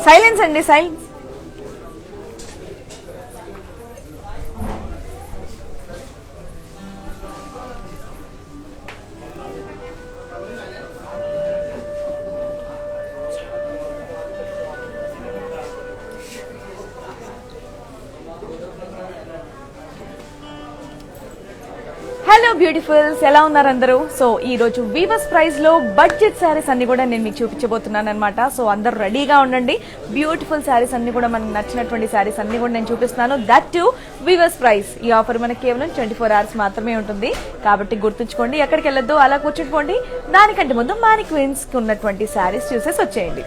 Silence అండి, silence. Hello beautifuls, ఎలా ఉన్నారు అందరూ? సో ఈ రోజు వీవర్స్ ప్రైస్ లో బడ్జెట్ శారీస్ అన్ని కూడా నేను మీకు చూపించబోతున్నాను అనమాట. సో అందరూ రెడీగా ఉండండి. బ్యూటిఫుల్ శారీస్ అన్ని కూడా మనకు నచ్చినటువంటి శారీస్ అన్ని కూడా నేను చూపిస్తున్నాను. That to weavers price. ఈ ఆఫర్ మనకి కేవలం 24 hours మాత్రమే ఉంటుంది. కాబట్టి గుర్తుంచుకోండి, ఎక్కడికి వెళ్ళొద్దు, అలా కూర్చుంటుకోండి. దానికంటే ముందు మానిక్వీన్స్ కి ఉన్నటువంటి శారీస్ చూసేసి వచ్చేయండి.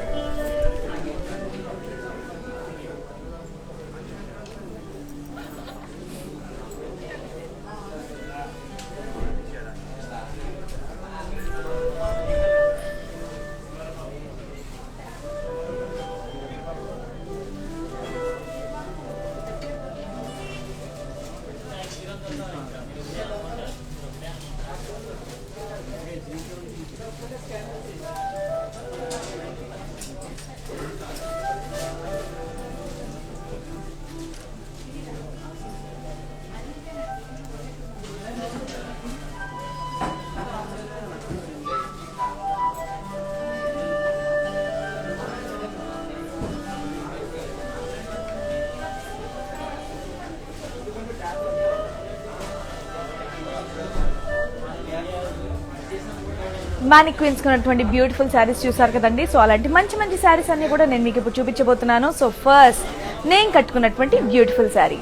మానిక్వీన్స్ ఉన్నటువంటి బ్యూటిఫుల్ శారీస్ చూసారు కదండి. సో అలాంటి మంచి మంచి శారీస్ అన్ని కూడా నేను మీకు ఇప్పుడు చూపించబోతున్నాను. సో ఫస్ట్ నేను కట్టుకున్నటువంటి beautiful sari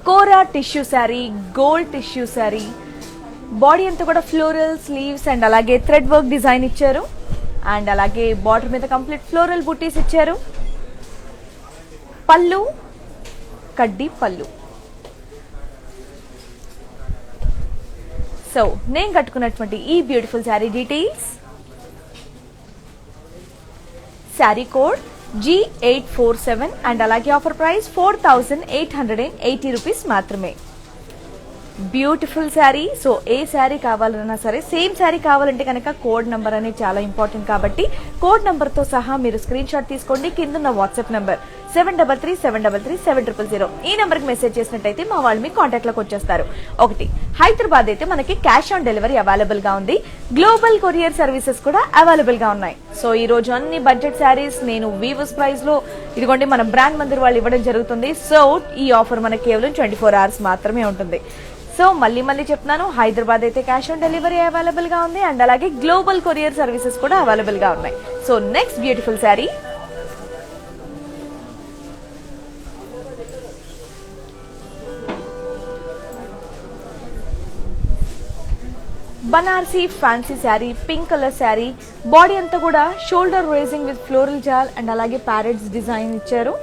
kora tissue sari, gold tissue sari. Body అంతా కూడా ఫ్లోరల్ స్లీవ్స్ అండ్ అలాగే థ్రెడ్ వర్క్ డిజైన్ ఇచ్చారు. అండ్ అలాగే బార్డర్ మీద కంప్లీట్ ఫ్లోరల్ బుట్టీస్ ఇచ్చారు. పళ్ళు కడ్డీ పళ్ళు. సో నేను కట్టుకున్నటువంటి ఈ beautiful sari details. Sari code G847 and అలాగే ఆఫర్ ప్రైస్ 4880 రూపీస్ మాత్రమే. బ్యూటిఫుల్ శారీ. సో ఏ శారీ కావాలన్నా సరే, సేమ్ శారీ కావాలంటే కనుక కోడ్ నెంబర్ అనేది చాలా ఇంపార్టెంట్. కాబట్టి కోడ్ నెంబర్ తో సహా మీరు స్క్రీన్ షాట్ తీసుకోండి. కింద వాట్సాప్ నెంబర్ 7337337000. ఈ నెంబర్ కి మెసేజ్ చేసినట్టయితే మా వాళ్ళు మీ కాంటాక్ట్ లోకి వచ్చేస్తారు. ఒకటి, హైదరాబాద్ అయితే మనకి క్యాష్ ఆన్ డెలివరీ అవైలబుల్ గా ఉంది. గ్లోబల్ కొరియర్ సర్వీసెస్ కూడా అవైలబుల్ గా ఉన్నాయి. సో ఈ రోజు అన్ని బడ్జెట్ శారీస్ నేను వీవర్స్ ప్రైస్ లో ఇదిగోండి మన బ్రాండ్ మందిర్ వాళ్ళు ఇవ్వడం జరుగుతుంది. సో ఈ ఆఫర్ మనకి కేవలం 24 hours మాత్రమే ఉంటుంది. సో మళ్ళీ చెప్తున్నాను, హైదరాబాద్ అయితే క్యాష్ ఆన్ డెలివరీ అవైలబుల్ గా ఉంది అండ్ అలాగే గ్లోబల్ కొరియర్ సర్వీసెస్ కూడా అవైలబుల్ గా ఉన్నాయి. So next beautiful sari Banarasi fancy sari, pink colour sari. Body అంతా కూడా షోల్డర్ రేజింగ్ విత్ ఫ్లోరల్ జాల్ అండ్ అలాగే ప్యారెట్స్ డిజైన్ ఇచ్చారు.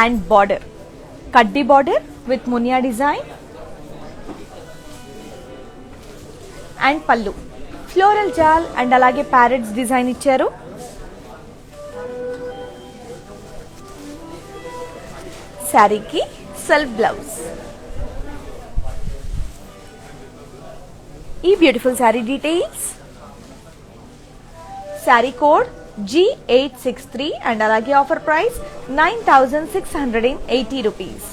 అండ్ బార్డర్ కడ్డీ బార్డర్ విత్ మునియా డిజైన్. అండ్ పళ్ళు ఫ్లోరల్ జాల్ అండ్ అలాగే ప్యారెట్స్ డిజైన్ ఇచ్చారు. శారీకి సెల్ఫ్ బ్లౌజ్. ఈ beautiful sari details. Sari code G863 and అలాగే offer price 9680 rupees.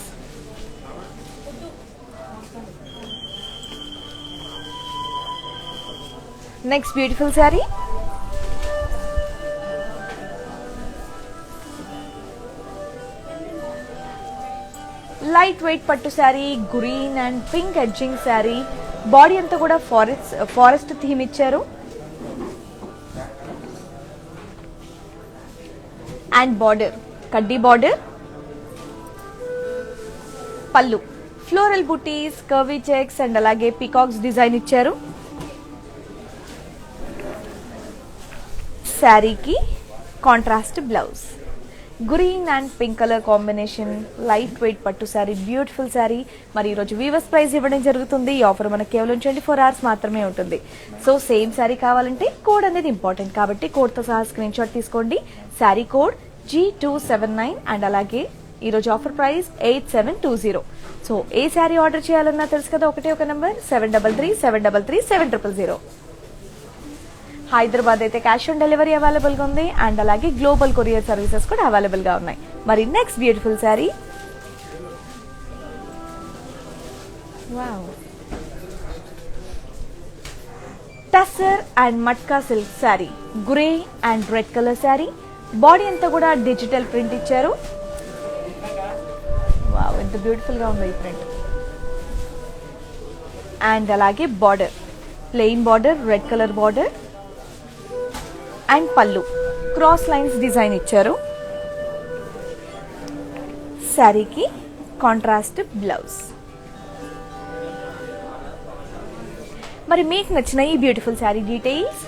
Next beautiful sari light weight పట్టు sari, green and pink edging sari. Body అంతా కూడా ఫారెస్ట్ థీమ్ ఇచ్చారు. అండ్ బార్డర్ కడ్డీ బార్డర్. పళ్ళు floral buttis, curvy checks and అలాగే పీకాక్స్ డిజైన్ ఇచ్చారు. శారీకి contrast blouse. Green and pink colour combination, light weight పట్టు శారీ, బ్యూటిఫుల్ శారీ. మరి ఈరోజు వీవర్స్ ప్రైస్ ఇవ్వడం జరుగుతుంది. ఈ ఆఫర్ మనకు కేవలం 24 hours మాత్రమే ఉంటుంది. సో సేమ్ శారీ కావాలంటే కోడ్ అనేది ఇంపార్టెంట్. కాబట్టి కోడ్తో సహా స్క్రీన్ షాట్ తీసుకోండి. శారీ కోడ్ G279 అండ్ అలాగే ఈరోజు ఆఫర్ ప్రైస్ 8720. సో ఏ శారీ ఆర్డర్ చేయాలన్నా తెలుసు కదా, ఒకటే ఒక నెంబర్ 7337337000. హైదరాబాద్ అయితే క్యాష్ ఆన్ డెలివరీ అవైలబుల్గా ఉంది అండ్ అలాగే గ్లోబల్ కొరియర్ సర్వీసెస్ కూడా అవైలబుల్గా ఉన్నాయి. మరి next beautiful sari, wow, tussar and matka silk sari, grey and red colour sari. Body అంతా కూడా డిజిటల్ ప్రింట్ ఇచ్చారు. వావ్, ఎంత బ్యూటిఫుల్ గా ఉంది ఈ ప్రింట్. అండ్ అలాగే border, plain border, red colour border and పళ్ళు క్రాస్ లైన్స్ డిజైన్ ఇచ్చారు. శారీకి కాంట్రాస్ట్ బ్లౌజ్. మరి మీకు నచ్చిన ఈ beautiful sari details,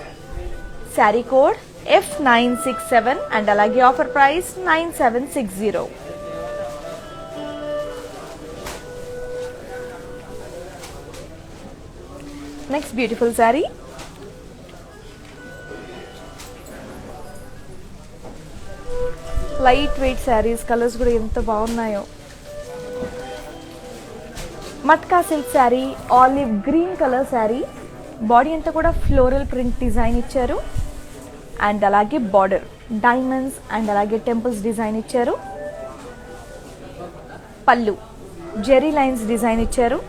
sari code F967 and అలాగే offer price 9760. Next beautiful sari, light weight saris, colours కూడా ఎంత బాగున్నాయో. Matka silk sari, olive green colour sari. Body అంతా కూడా ఫ్లోరల్ ప్రింట్ డిజైన్ ఇచ్చారు అండ్ అలాగే బార్డర్ డైమండ్స్ అండ్ అలాగే టెంపుల్స్ డిజైన్ ఇచ్చారు. పళ్ళు జెరీ లైన్స్ డిజైన్ ఇచ్చారు.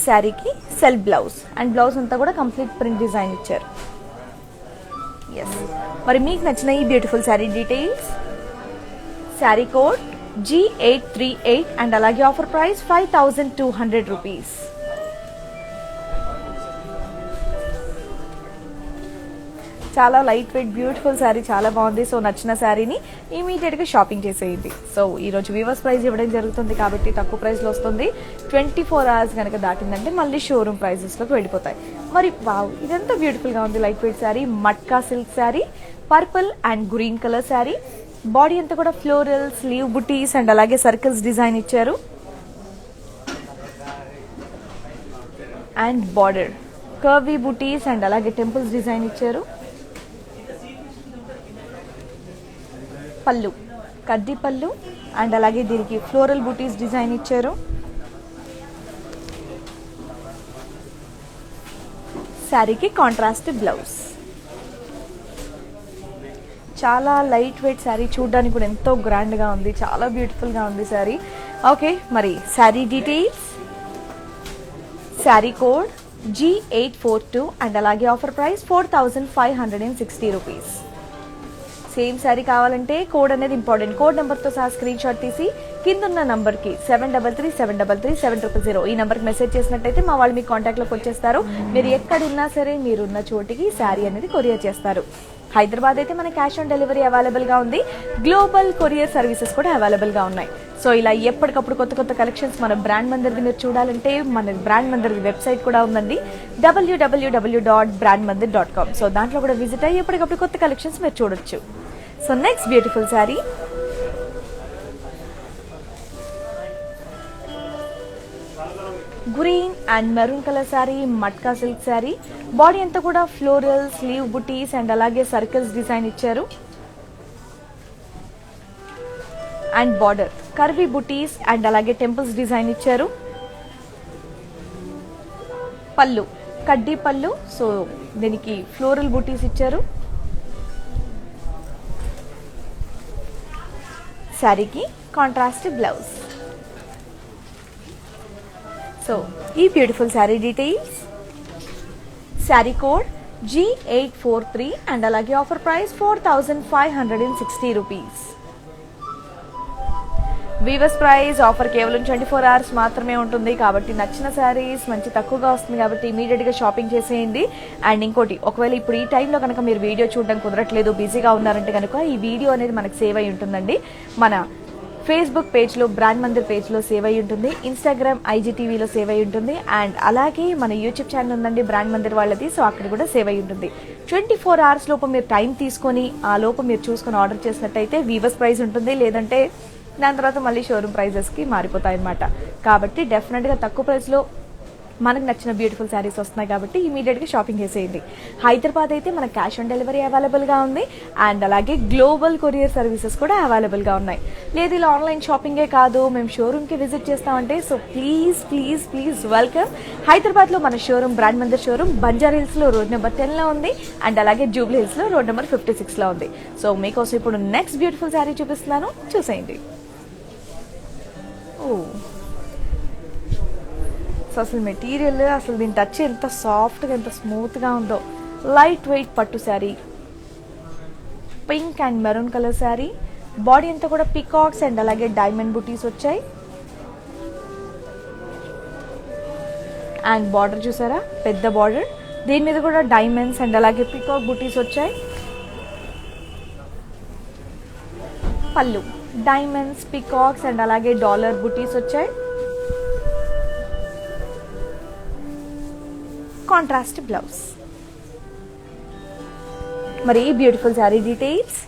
శారీకి సెల్ఫ్ బ్లౌజ్ అండ్ బ్లౌజ్ అంతా కూడా కంప్లీట్ ప్రింట్ డిజైన్ ఇచ్చారు. ఎస్, మరి మీకు నచ్చిన ఈ beautiful sari details, sari code G838 and అలాగే ఆఫర్ ప్రైస్ 5200 రూపీస్. చాలా లైట్ వెయిట్ బ్యూటిఫుల్ శారీ, చాలా బాగుంది. సో నచ్చిన శారీని ఇమీడియట్గా షాపింగ్ చేసేయండి. సో ఈరోజు వీవర్స్ ప్రైస్ ఇవ్వడం జరుగుతుంది కాబట్టి తక్కువ ప్రైస్లో వస్తుంది. 24 hours కనుక దాటిందంటే మళ్ళీ షోరూమ్ ప్రైజెస్లోకి వెళ్ళిపోతాయి. మరి వావ్, ఇదంతా బ్యూటిఫుల్గా ఉంది. Light weight sari, matka silk sari, purple and green colour sari. Body అంతా కూడా ఫ్లోరల్ స్లీవ్ బుటీస్ అండ్ అలాగే సర్కిల్స్ డిజైన్ ఇచ్చారు. And border curvy buttis and అలాగే టెంపుల్స్ డిజైన్ ఇచ్చారు. పళ్ళు కడ్డీ పళ్ళు అండ్ అలాగే దీనికి ఫ్లోరల్ బుటీస్ డిజైన్ ఇచ్చారు. శారీకి కాంట్రాస్ట్ బ్లౌజ్. చాలా లైట్ వెయిట్ శారీ, చూడడానికి కూడా ఎంతో గ్రాండ్గా ఉంది, చాలా బ్యూటిఫుల్గా ఉంది శారీ. ఓకే, మరి sari details, sari code G842 and అలాగే offer price 4560 rupees. Same sari కావాలంటే కోడ్ అనేది ఇంపార్టెంట్. కోడ్ నెంబర్తో సహా స్క్రీన్ షాట్ తీసి కిందున్న నంబర్కి 7337337000 ఈ నెంబర్కి మెసేజ్ చేసినట్టయితే మా వాళ్ళు మీ కాంటాక్ట్లోకి వచ్చేస్తారు. మీరు ఎక్కడున్నా సరే మీరున్న చోటికి శారీ అనేది కొరియర్ చేస్తారు. హైదరాబాద్ అయితే మన క్యాష్ ఆన్ డెలివరీ అవైలబుల్గా ఉంది. గ్లోబల్ కొరియర్ సర్వీసెస్ కూడా అవైలబుల్గా ఉన్నాయి. సో ఇలా ఎప్పటికప్పుడు కొత్త కొత్త కలెక్షన్స్ మన బ్రాండ్ మందిర్ది మీరు చూడాలంటే మన బ్రాండ్ మందిర్ది వెబ్సైట్ కూడా ఉందండి, www.brandmandir.com. సో దాంట్లో కూడా విజిట్ అయ్యి ఎప్పటికప్పుడు కొత్త కలెక్షన్స్ మీరు చూడొచ్చు. So next beautiful sari, green and maroon colour saree, matka silk saree. Body అంతా కూడా ఫ్లోరల్ స్లీవ్ బుటీస్ అండ్ అలాగే సర్కిల్స్ డిజైన్ ఇచ్చారు. And border curvy buttis and అలాగే టెంపుల్స్ డిజైన్ ఇచ్చారు. పళ్ళు కడ్డీ పళ్ళు, సో దీనికి ఫ్లోరల్ బుటీస్ ఇచ్చారు. శారీకి కాంట్రాస్ట్ బ్లౌజ్. సో ఈ beautiful sari details, sari code G843 and అలాగే offer price 4560 rupees. Weavers price offer కేవలం 24 hours మాత్రమే ఉంటుంది కాబట్టి నచ్చిన శారీస్ మంచి తక్కువగా వస్తుంది కాబట్టి ఇమీడియట్గా షాపింగ్ చేసేయండి. అండ్ ఇంకోటి, ఒకవేళ ఇప్పుడు ఈ టైంలో కనుక మీరు వీడియో చూడడం కుదరట్లేదు, బిజీగా ఉన్నారంటే కనుక ఈ వీడియో అనేది మనకు సేవ్ అయి ఉంటుందండి. మన ఫేస్బుక్ పేజ్లో బ్రాండ్ మందిర్ పేజ్లో సేవ్ అయి ఉంటుంది, ఇన్స్టాగ్రామ్ IGTVలో సేవ్ అయి ఉంటుంది అండ్ అలాగే మన యూట్యూబ్ ఛానల్ ఉందండి బ్రాండ్ మందిర్ వాళ్ళది, సో అక్కడ కూడా సేవ్ అయి ఉంటుంది. 24 hours లోపు మీరు టైం తీసుకొని ఆ లోపు మీరు చూసుకొని ఆర్డర్ చేసినట్టయితే వీవర్స్ ప్రైస్ ఉంటుంది, లేదంటే దాని తర్వాత మళ్ళీ షోరూమ్ ప్రైజెస్కి మారిపోతాయి అన్నమాట. కాబట్టి డెఫినెట్గా తక్కువ ప్రైస్లో మనకు నచ్చిన బ్యూటిఫుల్ శారీస్ వస్తున్నాయి కాబట్టి ఇమీడియట్గా షాపింగ్ చేసేయండి. హైదరాబాద్ అయితే మన క్యాష్ ఆన్ డెలివరీ అవైలబుల్గా ఉంది అండ్ అలాగే గ్లోబల్ కొరియర్ సర్వీసెస్ కూడా అవైలబుల్గా ఉన్నాయి. లేదు ఇలా ఆన్లైన్ షాపింగే కాదు మేము షోరూమ్కి విజిట్ చేస్తామంటే so please please please welcome. హైదరాబాద్లో మన showroom brand Mandir showroom Banjara హిల్స్లో రోడ్ నెంబర్ 10లో ఉంది అండ్ అలాగే జూబ్లీ హిల్స్లో రోడ్ నెంబర్ 56లో ఉంది. సో మీకోసం ఇప్పుడు నెక్స్ట్ బ్యూటిఫుల్ శారీ చూపిస్తున్నాను, చూసేయండి. సో అసలు మెటీరియల్ అసలు దీని టచ్ ఎంత సాఫ్ట్గా ఎంత స్మూత్గా ఉందో. లైట్ వెయిట్ పట్టు sari, pink and maroon colour sari. Body అంతా కూడా పికాక్స్ అండ్ అలాగే డైమండ్ బుటీస్ వచ్చాయి అండ్ బార్డర్ చూసారా పెద్ద బార్డర్, దీని మీద కూడా డైమండ్స్ అండ్ అలాగే పికాక్ బుటీస్ వచ్చాయి. పళ్ళు డైమండ్స్ పికాక్స్ అండ్ అలాగే డాలర్ బుటీస్ వచ్చాయి. Contrast blouse. మరి ఈ beautiful sari details,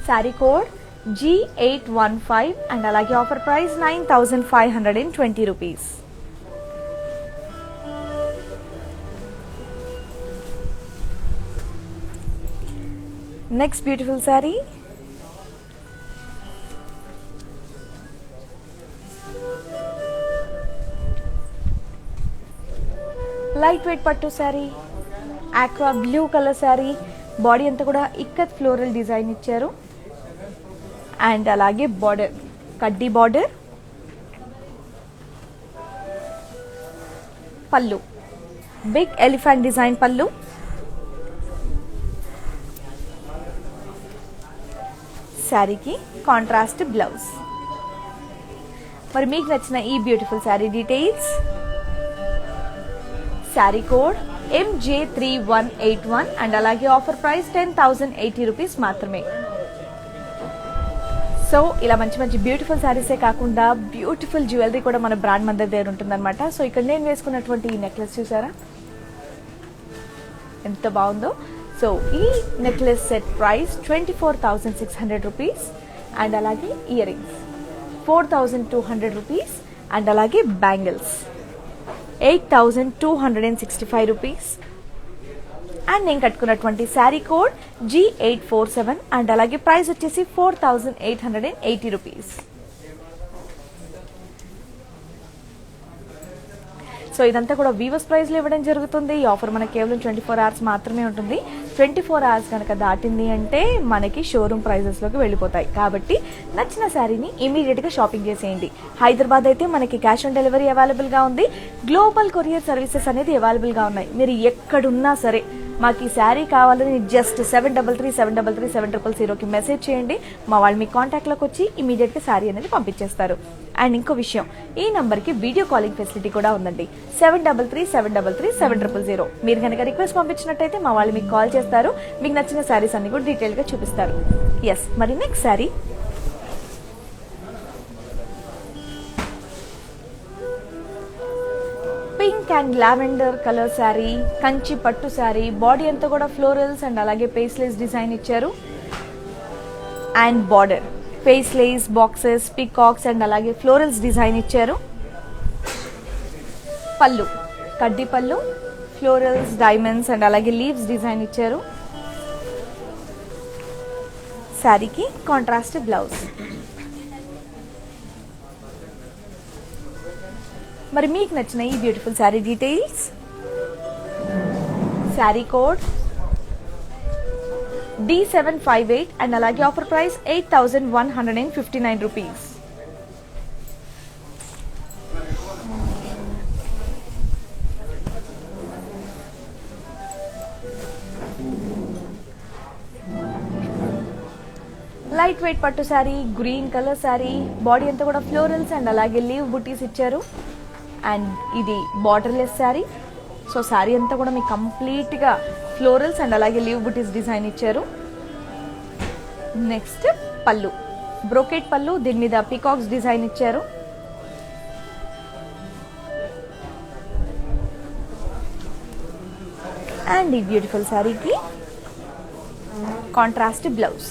sari code G815 and అలాగే offer price 9520 rupees. Next beautiful sari, light weight పట్టు sari, aqua blue colour sari. Body అంతా కూడా ఇక్కత్ ఫ్లోరల్ డిజైన్ ఇచ్చారు అండ్ అలాగే బార్డర్ కడ్డీ బార్డర్. పళ్ళు బిగ్ ఎలిఫెంట్ డిజైన్ పళ్ళు. శారీకి కాంట్రాస్ట్ బ్లౌజ్. మరి మీకు నచ్చిన ఈ beautiful sari details, sari code MJ3181 and అలాగే ఆఫర్ ప్రైస్ 10,080 రూపీస్ మాత్రమే. సో ఇలా మంచి మంచి బ్యూటిఫుల్ శారీసే కాకుండా బ్యూటిఫుల్ జ్యువెలరీ కూడా మన బ్రాండ్ మందిర్ దగ్గర ఉంటుందన్నమాట. సో ఇక్కడ నేను వేసుకున్నటువంటి ఈ నెక్లెస్ చూసారా ఎంత బాగుందో. సో ఈ necklace set price 24,600 rupees and అలాగే ఇయర్ రింగ్స్ 4,200 రూపీస్ అండ్ అలాగే బ్యాంగిల్స్ 8,265 రూపీస్ అండ్ నేను కట్టుకున్నటువంటి శారీ కోడ్ G847 అండ్ అలాగే ప్రైస్ వచ్చేసి 4,880 రూపీస్. సో ఇదంతా కూడా వీవర్స్ ప్రైస్లో ఇవ్వడం జరుగుతుంది. ఈ ఆఫర్ మనకి కేవలం 24 అవర్స్ మాత్రమే ఉంటుంది. 24 అవర్స్ కనుక దాటింది అంటే మనకి షోరూమ్ ప్రైజెస్లోకి వెళ్ళిపోతాయి. కాబట్టి నచ్చిన శారీని ఇమీడియట్గా షాపింగ్ చేసేయండి. హైదరాబాద్ అయితే మనకి క్యాష్ ఆన్ డెలివరీ అవైలబుల్గా ఉంది. గ్లోబల్ కొరియర్ సర్వీసెస్ అనేది అవైలబుల్గా ఉన్నాయి. మీరు ఎక్కడున్నా సరే మాకు ఈ శారీ కావాలని జస్ట్ 7337337000కి మెసేజ్ చేయండి. మా వాళ్ళు మీ కాంటాక్ట్లోకి వచ్చి ఇమీడియట్గా శారీ అనేది పంపించేస్తారు. అండ్ ఇంకో విషయం, ఈ నంబర్కి వీడియో కాలింగ్ ఫెసిలిటీ కూడా ఉందండి. 7337337000. మీరు కనుక రిక్వెస్ట్ పంపించినట్టయితే మా వాళ్ళు మీకు కాల్ చేస్తారు. మీకు నచ్చిన శారీస్ అన్ని కూడా డీటెయిల్గా చూపిస్తారు. ఎస్, మరి next sari pink and lavender colour sari, Kanchi పట్టు శారీ. బాడీ అంతా కూడా ఫ్లోరల్స్ అండ్ అలాగే పేస్లేస్ డిజైన్ ఇచ్చారు and border paisleys boxes peacocks and అలాగే ఫ్లోరల్స్ డిజైన్ ఇచ్చారు. పళ్ళు కడ్డీ పళ్ళు ఫ్లోరల్స్ డైమండ్స్ అండ్ అలాగే లీవ్స్ డిజైన్ ఇచ్చారు. శారీకి కాంట్రాస్ట్ బ్లౌజ్. మరి మీకు నచ్చిన ఈ beautiful sari details, sari code D758 and అలాగే offer price 8,159 rupees. Light weight పట్టు sari, green colour sari. Body అంతా కూడా ఫ్లోరల్స్ అండ్ అలాగే లీవ్ బుటీస్ ఇచ్చారు అండ్ ఇది బార్డర్లెస్ శారీ. సో శారీ అంతా కూడా మీకు కంప్లీట్గా ఫ్లోరల్స్ అండ్ అలాగే లీవ్ బుటీస్ డిజైన్ ఇచ్చారు. నెక్స్ట్ పళ్ళు బ్రోకెట్ పళ్ళు, దీని మీద పీకాక్స్ డిజైన్ ఇచ్చారు. అండ్ ఈ బ్యూటిఫుల్ శారీకి కాంట్రాస్ట్ బ్లౌజ్.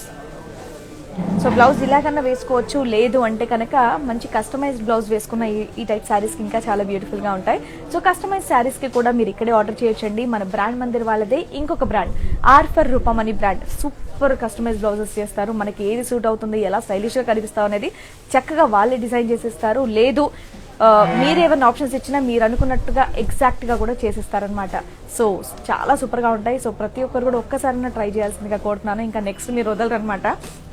సో బ్లౌజ్ ఇలాగన్నా వేసుకోవచ్చు, లేదు అంటే కనుక మంచి కస్టమైజ్డ్ బ్లౌజ్ వేసుకున్న ఈ టైప్ శారీస్కి ఇంకా చాలా బ్యూటిఫుల్గా ఉంటాయి. సో కస్టమైజ్ శారీస్కి కూడా మీరు ఇక్కడే ఆర్డర్ చేయొచ్చండి. మన బ్రాండ్ మందిర్ వాళ్ళదే ఇంకొక బ్రాండ్ ఆర్ ఫర్ రూపం అని బ్రాండ్ సూపర్ కస్టమైజ్ బ్లౌజెస్ చేస్తారు. మనకి ఏది సూట్ అవుతుంది, ఎలా స్టైలిష్గా కనిపిస్తావు అనేది చక్కగా వాళ్ళే డిజైన్ చేసిస్తారు. లేదు మీరేమైనా ఆప్షన్స్ ఇచ్చినా మీరు అనుకున్నట్టుగా ఎగ్జాక్ట్గా కూడా చేసిస్తారనమాట. సో చాలా సూపర్గా ఉంటాయి. సో ప్రతి ఒక్కరు కూడా ఒక్కసారైనా ట్రై చేయాల్సిందిగా కోరుతున్నాను. ఇంకా నెక్స్ట్ మీరు వదలరు అనమాట.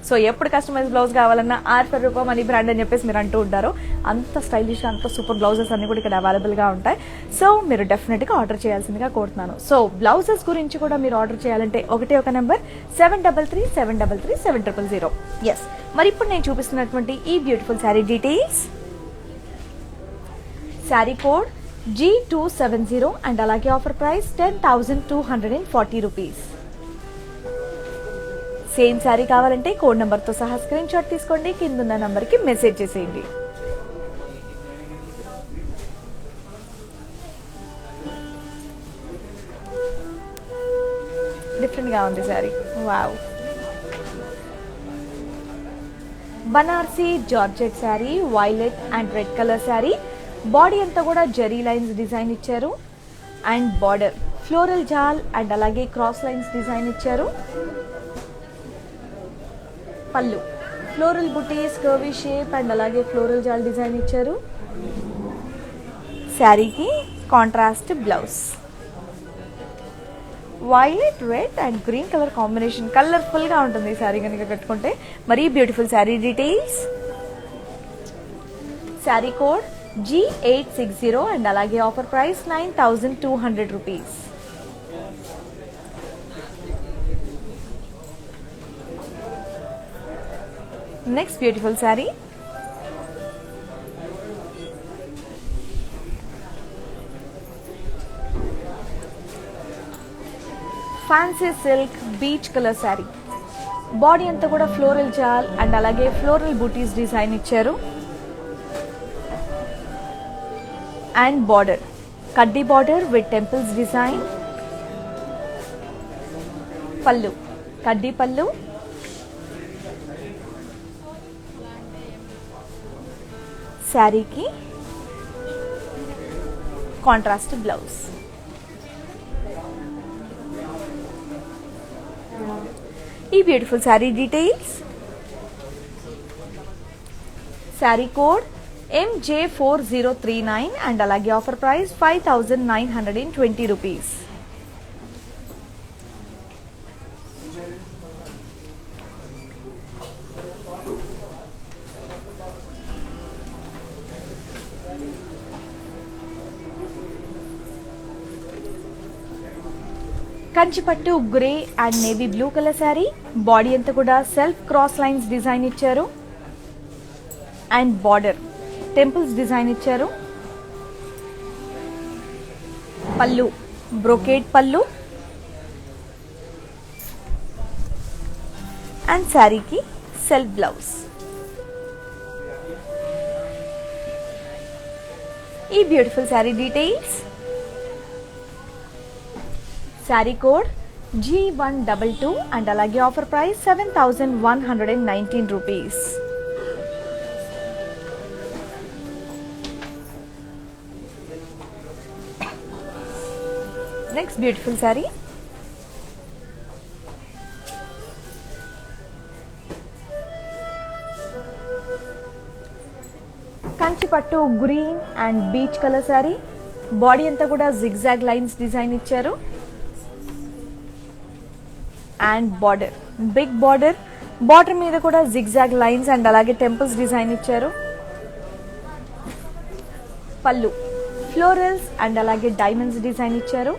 సో ఎప్పుడు కస్టమైజ్ బ్లౌజ్ కావాలన్నా ఆర్ ఫర్ రూపం అని బ్రాండ్ అని చెప్పేసి మీరు అంటూ ఉంటారు. అంత స్టైలిష్, అంత సూపర్ బ్లౌజెస్ అన్ని కూడా ఇక్కడ అవైలబుల్గా ఉంటాయి. సో మీరు డెఫినెట్గా ఆర్డర్ చేయాల్సిందిగా కోరుతున్నాను. సో బ్లౌజెస్ గురించి కూడా మీరు ఆర్డర్ చేయాలంటే ఒకటే ఒక నెంబర్ 7337337000. ఎస్, మరి ఇప్పుడు నేను చూపిస్తున్నటువంటి ఈ beautiful sari details. Sari code G270 and అలాగే offer price 10,240 rupees. Same sari కావాలంటే కోడ్ నెంబర్తో సహా స్క్రీన్ షాట్ తీసుకోండి, కిందున్న నంబర్కి మెసేజ్ చేసేయండి. డిఫరెంట్గా ఉంది sari. Wow, Banarasi georgette sari, violet and red colour sari. Body అంతా కూడా జరీ లైన్స్ డిజైన్ ఇచ్చారు అండ్ బార్డర్ ఫ్లోరల్ జాల్ అండ్ అలాగే క్రాస్ లైన్స్ డిజైన్ ఇచ్చారు. పళ్ళు floral buttis, curvy shape and అలాగే ఫ్లోరల్ జాల్ డిజైన్ ఇచ్చారు. శారీకి contrast blouse violet, red and green colour combination కలర్ఫుల్గా ఉంటుంది ఈ శారీ కనుక కట్టుకుంటే. మరీ beautiful sari details. Sari code G860 and అలాగే offer price 9,200 rupees. Next beautiful sari. Fancy silk peach colour sari. Body అంతా కూడా ఫ్లోరల్ జాల్ అండ్ అలాగే ఫ్లోరల్ బూటీస్ డిజైన్ ఇచ్చారు అండ్ బార్డర్ కడ్డీ బార్డర్ విత్ టెంపుల్స్ డిజైన్. పళ్ళు కడ్డీ పళ్ళు. శారీకి కాంట్రాస్ట్ బ్లౌజ్. ఈ beautiful sari details. Sari code MJ4039 and అలాగే ఆఫర్ ప్రైస్ 5,920 రూపీస్. కంచిపట్టు grey and navy blue colour sari. Body అంతా కూడా సెల్ఫ్ క్రాస్ లైన్స్ డిజైన్ ఇచ్చారు అండ్ బార్డర్ టెంపుల్స్ డిజైన్ ఇచ్చారు. పళ్ళు బ్రోకేడ్ పళ్ళు అండ్ శారీకి సెల్ఫ్ బ్లౌజ్. ఈ beautiful sari details. Sari code G122 and అలాగే offer price 7,119 rupees. Next beautiful sari. కంచిపట్టు green and peach colour sari. Body అంతా కూడా జిగ్జాగ్ లైన్స్ డిజైన్ ఇచ్చారు and border big border. Border మీద కూడా జిగ్జాగ్ లైన్స్ అండ్ అలాగే టెంపుల్స్ డిజైన్ ఇచ్చారు. పళ్ళు ఫ్లోరల్స్ అండ్ అలాగే డైమండ్స్ డిజైన్ ఇచ్చారు.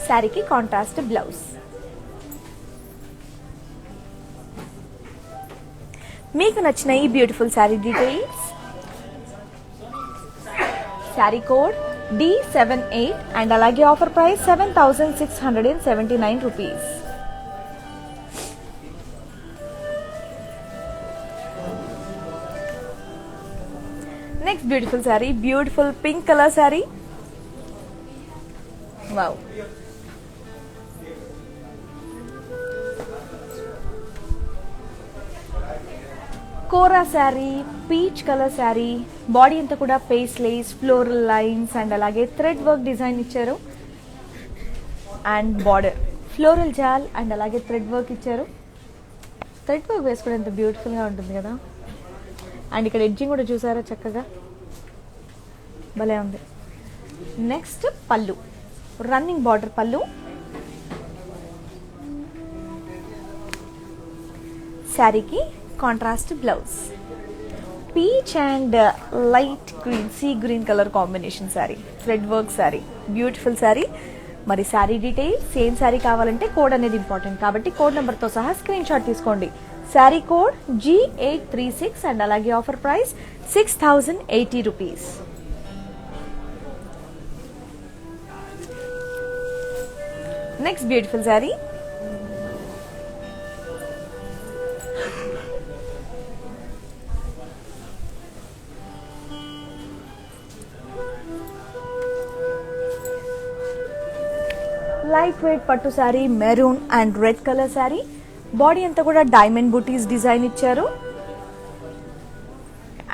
శారీకి కాంట్రాస్ట్ బ్లౌజ్. మీకు నచ్చిన ఈ beautiful sari details. Sari code D78 and అలాగే offer price 7,679 rupees. Next beautiful sari, beautiful pink colour sari. Wow, kora sari, peach colour sari. Body అంతా కూడా పేస్లేస్, ఫ్లోరల్ లైన్స్ అండ్ అలాగే థ్రెడ్ వర్క్ డిజైన్ ఇచ్చారు. అండ్ బార్డర్ ఫ్లోరల్ జాల్ అండ్ అలాగే థ్రెడ్ వర్క్ ఇచ్చారు. థ్రెడ్ వర్క్ వేసుకుంటే ఎంత బ్యూటిఫుల్గా ఉంటుంది కదా. అండ్ ఇక్కడ ఎడ్జింగ్ కూడా చూసారా, చక్కగా భలే ఉంది. నెక్స్ట్ పళ్ళు, రన్నింగ్ బార్డర్ పళ్ళు. శారీకి contrast blouse, peach and light green, see green colour combination sari, thread work sari, beautiful sari. మరి శారీ డీటెయిల్స్, సేమ్ శారీ కావాలంటే కోడ్ అనేది ఇంపార్టెంట్ కాబట్టి కోడ్ నెంబర్తో సహా స్క్రీన్ షాట్ తీసుకోండి. శారీ కోడ్ G836 అండ్ అలాగే offer price 6080 rupees. Next beautiful sari, light weight పట్టు sari, maroon and red colour sari. Body అంతా కూడా డైమండ్ బూటీస్ డిజైన్ ఇచ్చారు.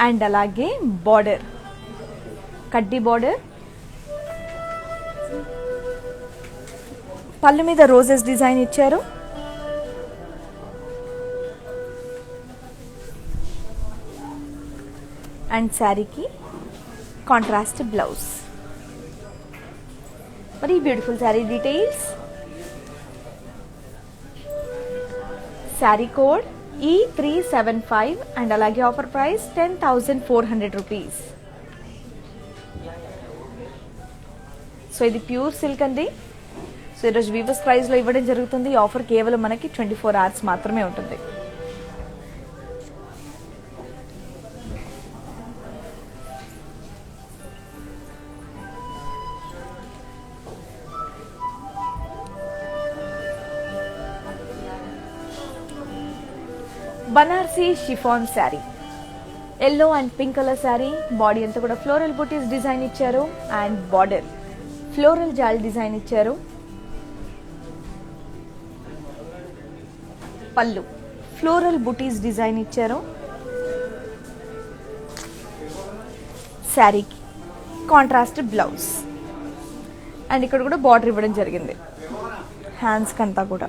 అండ్ అలాగే బార్డర్ కడ్డీ బార్డర్, పళ్ళు మీద రోజెస్ డిజైన్ ఇచ్చారు. అండ్ శారీకి కాంట్రాస్ట్ బ్లౌజ్. మరి beautiful sari details, sari code E375 and అలాగే ఆఫర్ ప్రైస్ 10,400 రూపీస్. సో ఇది ప్యూర్ సిల్క్ అండి. సో ఈరోజు వీవర్స్ ప్రైస్లో ఇవ్వడం జరుగుతుంది. ఈ ఆఫర్ కేవలం మనకి 24 hours మాత్రమే ఉంటుంది. Banarasi chiffon saree, yellow and pink colour sari. Body అంతా కూడా ఫ్లోరల్ బూటీస్ డిజైన్ ఇచ్చారు. అండ్ బార్డర్ ఫ్లోరల్ జాల్ డిజైన్ ఇచ్చారు. పళ్ళు ఫ్లోరల్ బూటీస్ డిజైన్ ఇచ్చారు. శారీకి కాంట్రాస్ట్ బ్లౌజ్. అండ్ ఇక్కడ కూడా బార్డర్ ఇవ్వడం జరిగింది హ్యాండ్స్కి అంతా కూడా.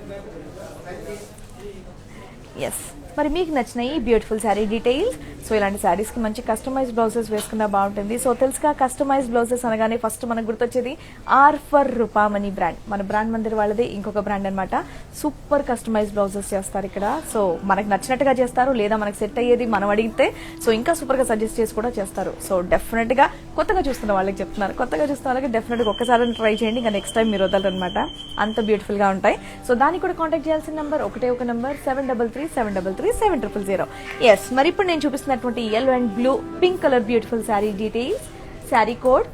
ఎస్, మరి మీకు నచ్చిన ఈ బ్యూటిఫుల్ శారీ డీటెయిల్స్. సో ఇలాంటి శారీస్కి మంచి కస్టమైజ్ బ్లౌజెస్ వేసుకున్నా బాగుంటుంది. సో తెలుసుగా కస్టమైజ్ బ్లౌజెస్ అనగానే ఫస్ట్ మనకు గుర్తొచ్చేది ఆర్ ఫర్ రూపామణి బ్రాండ్. మన బ్రాండ్ మందిర్ వాళ్ళది ఇంకొక బ్రాండ్ అనమాట. సూపర్ కస్టమైజ్ బ్లౌజెస్ చేస్తారు ఇక్కడ. సో మనకు నచ్చినట్టుగా చేస్తారు, లేదా మనకు సెట్ అయ్యేది మనం అడిగితే సో ఇంకా సూపర్గా సజెస్ట్ చేసి కూడా చేస్తారు. సో డెఫినెట్గా కొత్తగా చూస్తున్న వాళ్ళకి చెప్తున్నారు, కొత్తగా చూస్తున్న వాళ్ళకి డెఫినెట్గా ఒక్కసారి ట్రై చేయండి, ఇంకా నెక్స్ట్ టైం మీరు వదలరు అనమాట. అంత బ్యూటిఫుల్గా ఉంటాయి. సో దానికి కూడా కాంటాక్ట్ చేయాల్సిన నెంబర్ ఒకటే ఒక నెంబర్ 7337337000. ఎస్, మరి ఇప్పుడు నేను చూపిస్తున్నటువంటి yellow and blue pink colour beautiful sari details. Sari code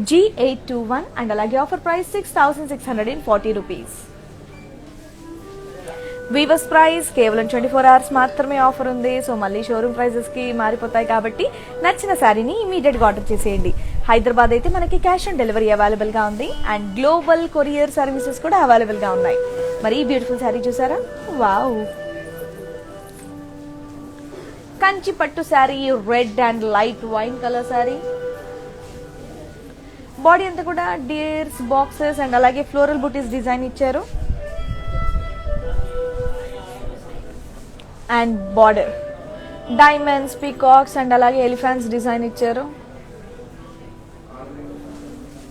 G821 and అలాగే offer price 6640 rupees. Weavers price కేవలం 24 hours మాత్రమే ఆఫర్ ఉంది. సో మళ్ళీ షోరూమ్ ప్రైజెస్ కి మారిపోతాయి కాబట్టి నచ్చిన శారీని ఇమీడియట్ గా ఆర్డర్ చేసేయండి. హైదరాబాద్ అయితే మనకి క్యాష్ ఆన్ డెలివరీ అవైలబుల్ గా ఉంది. అండ్ గ్లోబల్ కొరియర్ సర్వీసెస్ కూడా అవైలబుల్ గా ఉన్నాయి. మరి ఈ బ్యూటిఫుల్ శారీ చూసారా, వావ్, కంచి పట్టు sari, red and light wine colour sari. Body అంతా కూడా డియర్స్, బాక్సెస్ అండ్ అలాగే ఫ్లోరల్ బూటీస్ డిజైన్ ఇచ్చారు. And border diamonds, peacocks and అలాగే ఎలిఫెంట్స్ డిజైన్ ఇచ్చారు.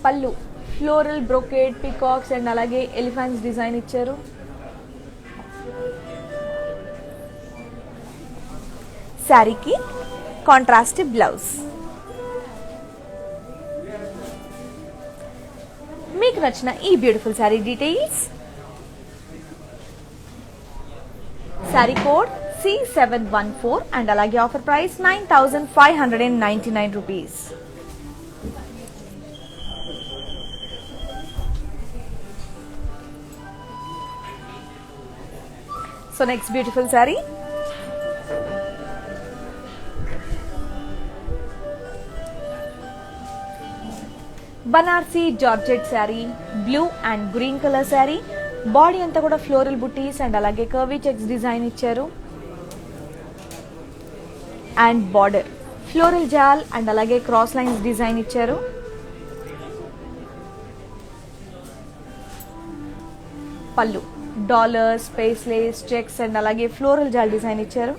పళ్ళు ఫ్లోరల్ బ్రోకేడ్, పీకాక్స్ అండ్ అలాగే ఎలిఫెంట్స్ డిజైన్ ఇచ్చారు. శారీకి కాంట్రాస్ట్ బ్లౌజ్. మీకు నచ్చిన ఈ beautiful sari details. Sari code C714 and అలాగే offer price 9599 rupees. So next beautiful sari, Banarasi georgette sari, blue and green colour sari. Body అంతా కూడా ఫ్లోరల్ బుటీస్ అండ్ అలాగే కర్వీ చెక్స్ డిజైన్ ఇచ్చారు. అండ్ బార్డర్ ఫ్లోరల్ జాల్ అండ్ అలాగే క్రాస్ లైన్స్ డిజైన్ ఇచ్చారు. పళ్ళు డాలర్స్, పేస్లేస్, చెక్స్ అండ్ అలాగే ఫ్లోరల్ జాల్ డిజైన్ ఇచ్చారు.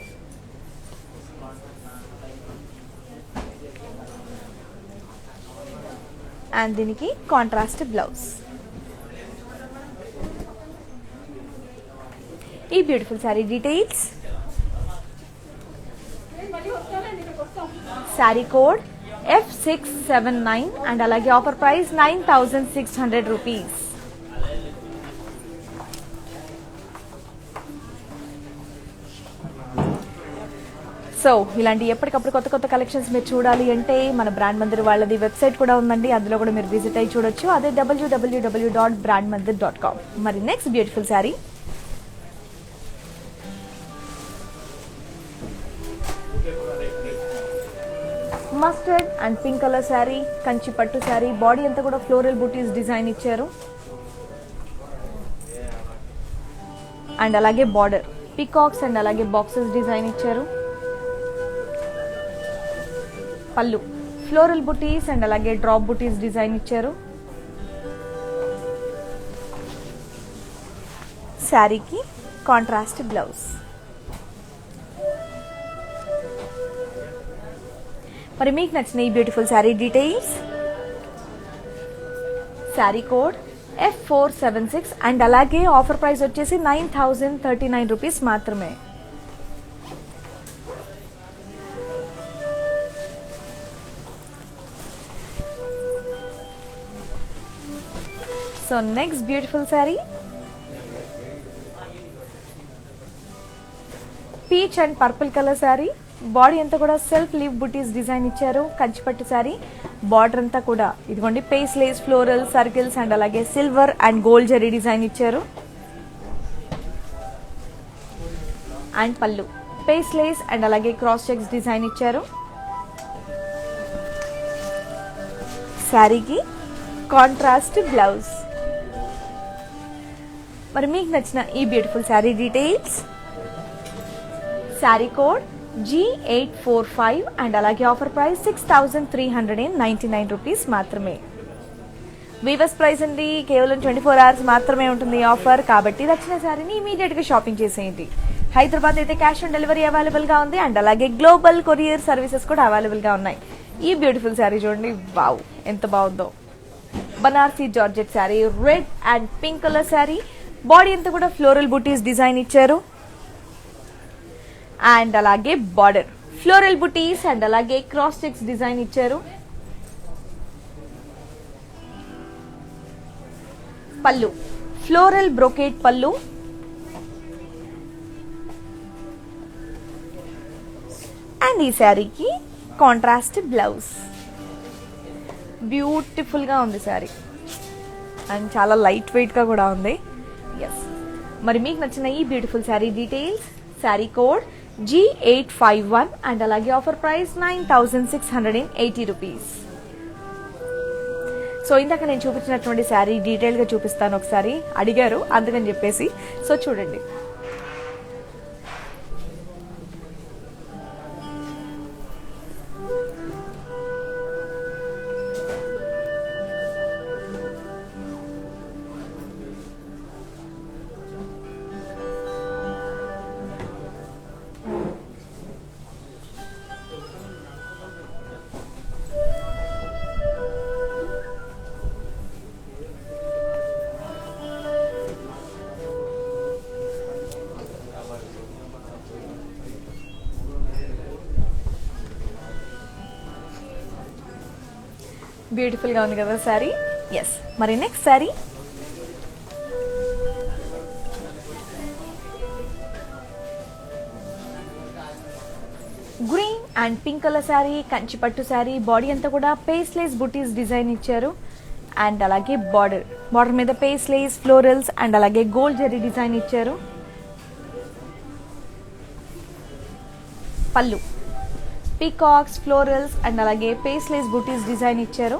అండ్ దీనికి కాంట్రాస్ట్ బ్లౌజ్. ఈ beautiful sari details. Sari code F679 and అలాగే ఆఫర్ ప్రైస్ 9600 రూపీస్. సో ఇలాంటి ఎప్పటికప్పుడు కొత్త కొత్త కలెక్షన్స్ మీరు చూడాలి అంటే మన బ్రాండ్ మందిర్ వాళ్ళది వెబ్సైట్ కూడా ఉందండి, అందులో కూడా మీరు విజిట్ అయ్యి చూడొచ్చు. అదే www.brandmandir.com. మరి next beautiful sari. Mustard and pink colour sari, Kanchi పట్టు శారీ. బాడీ అంతా కూడా ఫ్లోరల్ బూటీస్ డిజైన్ ఇచ్చారు. అండ్ అలాగే బార్డర్ పికాక్స్ అండ్ అలాగే బాక్సెస్ డిజైన్ ఇచ్చారు. పళ్ళు ఫ్లోరల్ బుటీస్ అండ్ అలాగే డ్రాప్ బుటీస్ డిజైన్ ఇచ్చారు. శారీకి కాంట్రాస్ట్ బ్లౌజ్. మరి మీకు నచ్చిన ఈ beautiful sari details. Sari code F476 and అలాగే ఆఫర్ ప్రైస్ వచ్చేసి 9039 రూపీస్ మాత్రమే. So next beautiful sari. Peach and purple colour sari. Body అంతా కూడా సెల్ఫ్ లీవ్ బుటీస్ డిజైన్ ఇచ్చారు. కంచిపట్టు శారీ. బార్డర్ అంతా కూడా ఇదిగోండి paisley, floral, circles and అలాగే silver and gold zari design ఇచ్చారు. అండ్ పళ్ళు పేస్ లేస్ అండ్ అలాగే క్రాస్ చెక్స్ డిజైన్ ఇచ్చారు. శారీకి కాంట్రాస్ట్ బ్లౌజ్. మరి మీకు నచ్చిన ఈ beautiful sari details. Sari code G845 and అలాగే ఆఫర్ ప్రైస్ 6399 రూపీస్ మాత్రమే. వీవర్స్ ప్రైస్ అండి, కేవలం 24 hours మాత్రమే ఉంటుంది ఆఫర్. కాబట్టి నచ్చిన శారీని ఇమీడియట్ గా షాపింగ్ చేసేయండి. హైదరాబాద్ అయితే క్యాష్ ఆన్ డెలివరీ అవైలబుల్ గా ఉంది అండ్ అలాగే గ్లోబల్ కొరియర్ సర్వీసెస్ కూడా అవైలబుల్ గా ఉన్నాయి. ఈ బ్యూటిఫుల్ శారీ చూడండి, వావ్ ఎంత బాగుందో. Banarasi georgette sari, red and pink colour sari. Body అంతా కూడా ఫ్లోరల్ బుటీస్ డిజైన్ ఇచ్చారు. అండ్ అలాగే బార్డర్ ఫ్లోరల్ బుటీస్ అండ్ అలాగే క్రాస్ చెక్స్ డిజైన్ ఇచ్చారు. పళ్ళు ఫ్లోరల్ బ్రోకేట్ పళ్ళు. అండ్ ఈ శారీకి కాంట్రాస్ట్ బ్లౌజ్. బ్యూటిఫుల్ గా ఉంది శారీ అండ్ చాలా లైట్ వెయిట్ గా కూడా ఉంది. ఎస్, మరి మీకు నచ్చిన ఈ beautiful sari details. Sari code G851 and అలాగే ఆఫర్ ప్రైస్ 9680 రూపీస్. సో ఇందాక నేను చూపించినటువంటి శారీ డీటెయిల్ గా చూపిస్తాను. ఒకసారి అడిగారు అందుకని చెప్పేసి. సో చూడండి, బ్యూటిఫుల్ గా ఉంది కదా శారీ. ఎస్, మరి next sari. Green and pink colour sari, Kanchi పట్టు శారీ. బాడీ అంతా కూడా పేస్లేస్ బుటీస్ డిజైన్ ఇచ్చారు. అండ్ అలాగే బార్డర్ మీద పేస్లేస్, ఫ్లోరల్స్ అండ్ అలాగే గోల్డ్ జరీ డిజైన్ ఇచ్చారు. పళ్ళు పీకాక్స్, ఫ్లోరల్స్ అండ్ అలాగే పేస్లేస్ బుటీస్ డిజైన్ ఇచ్చారు.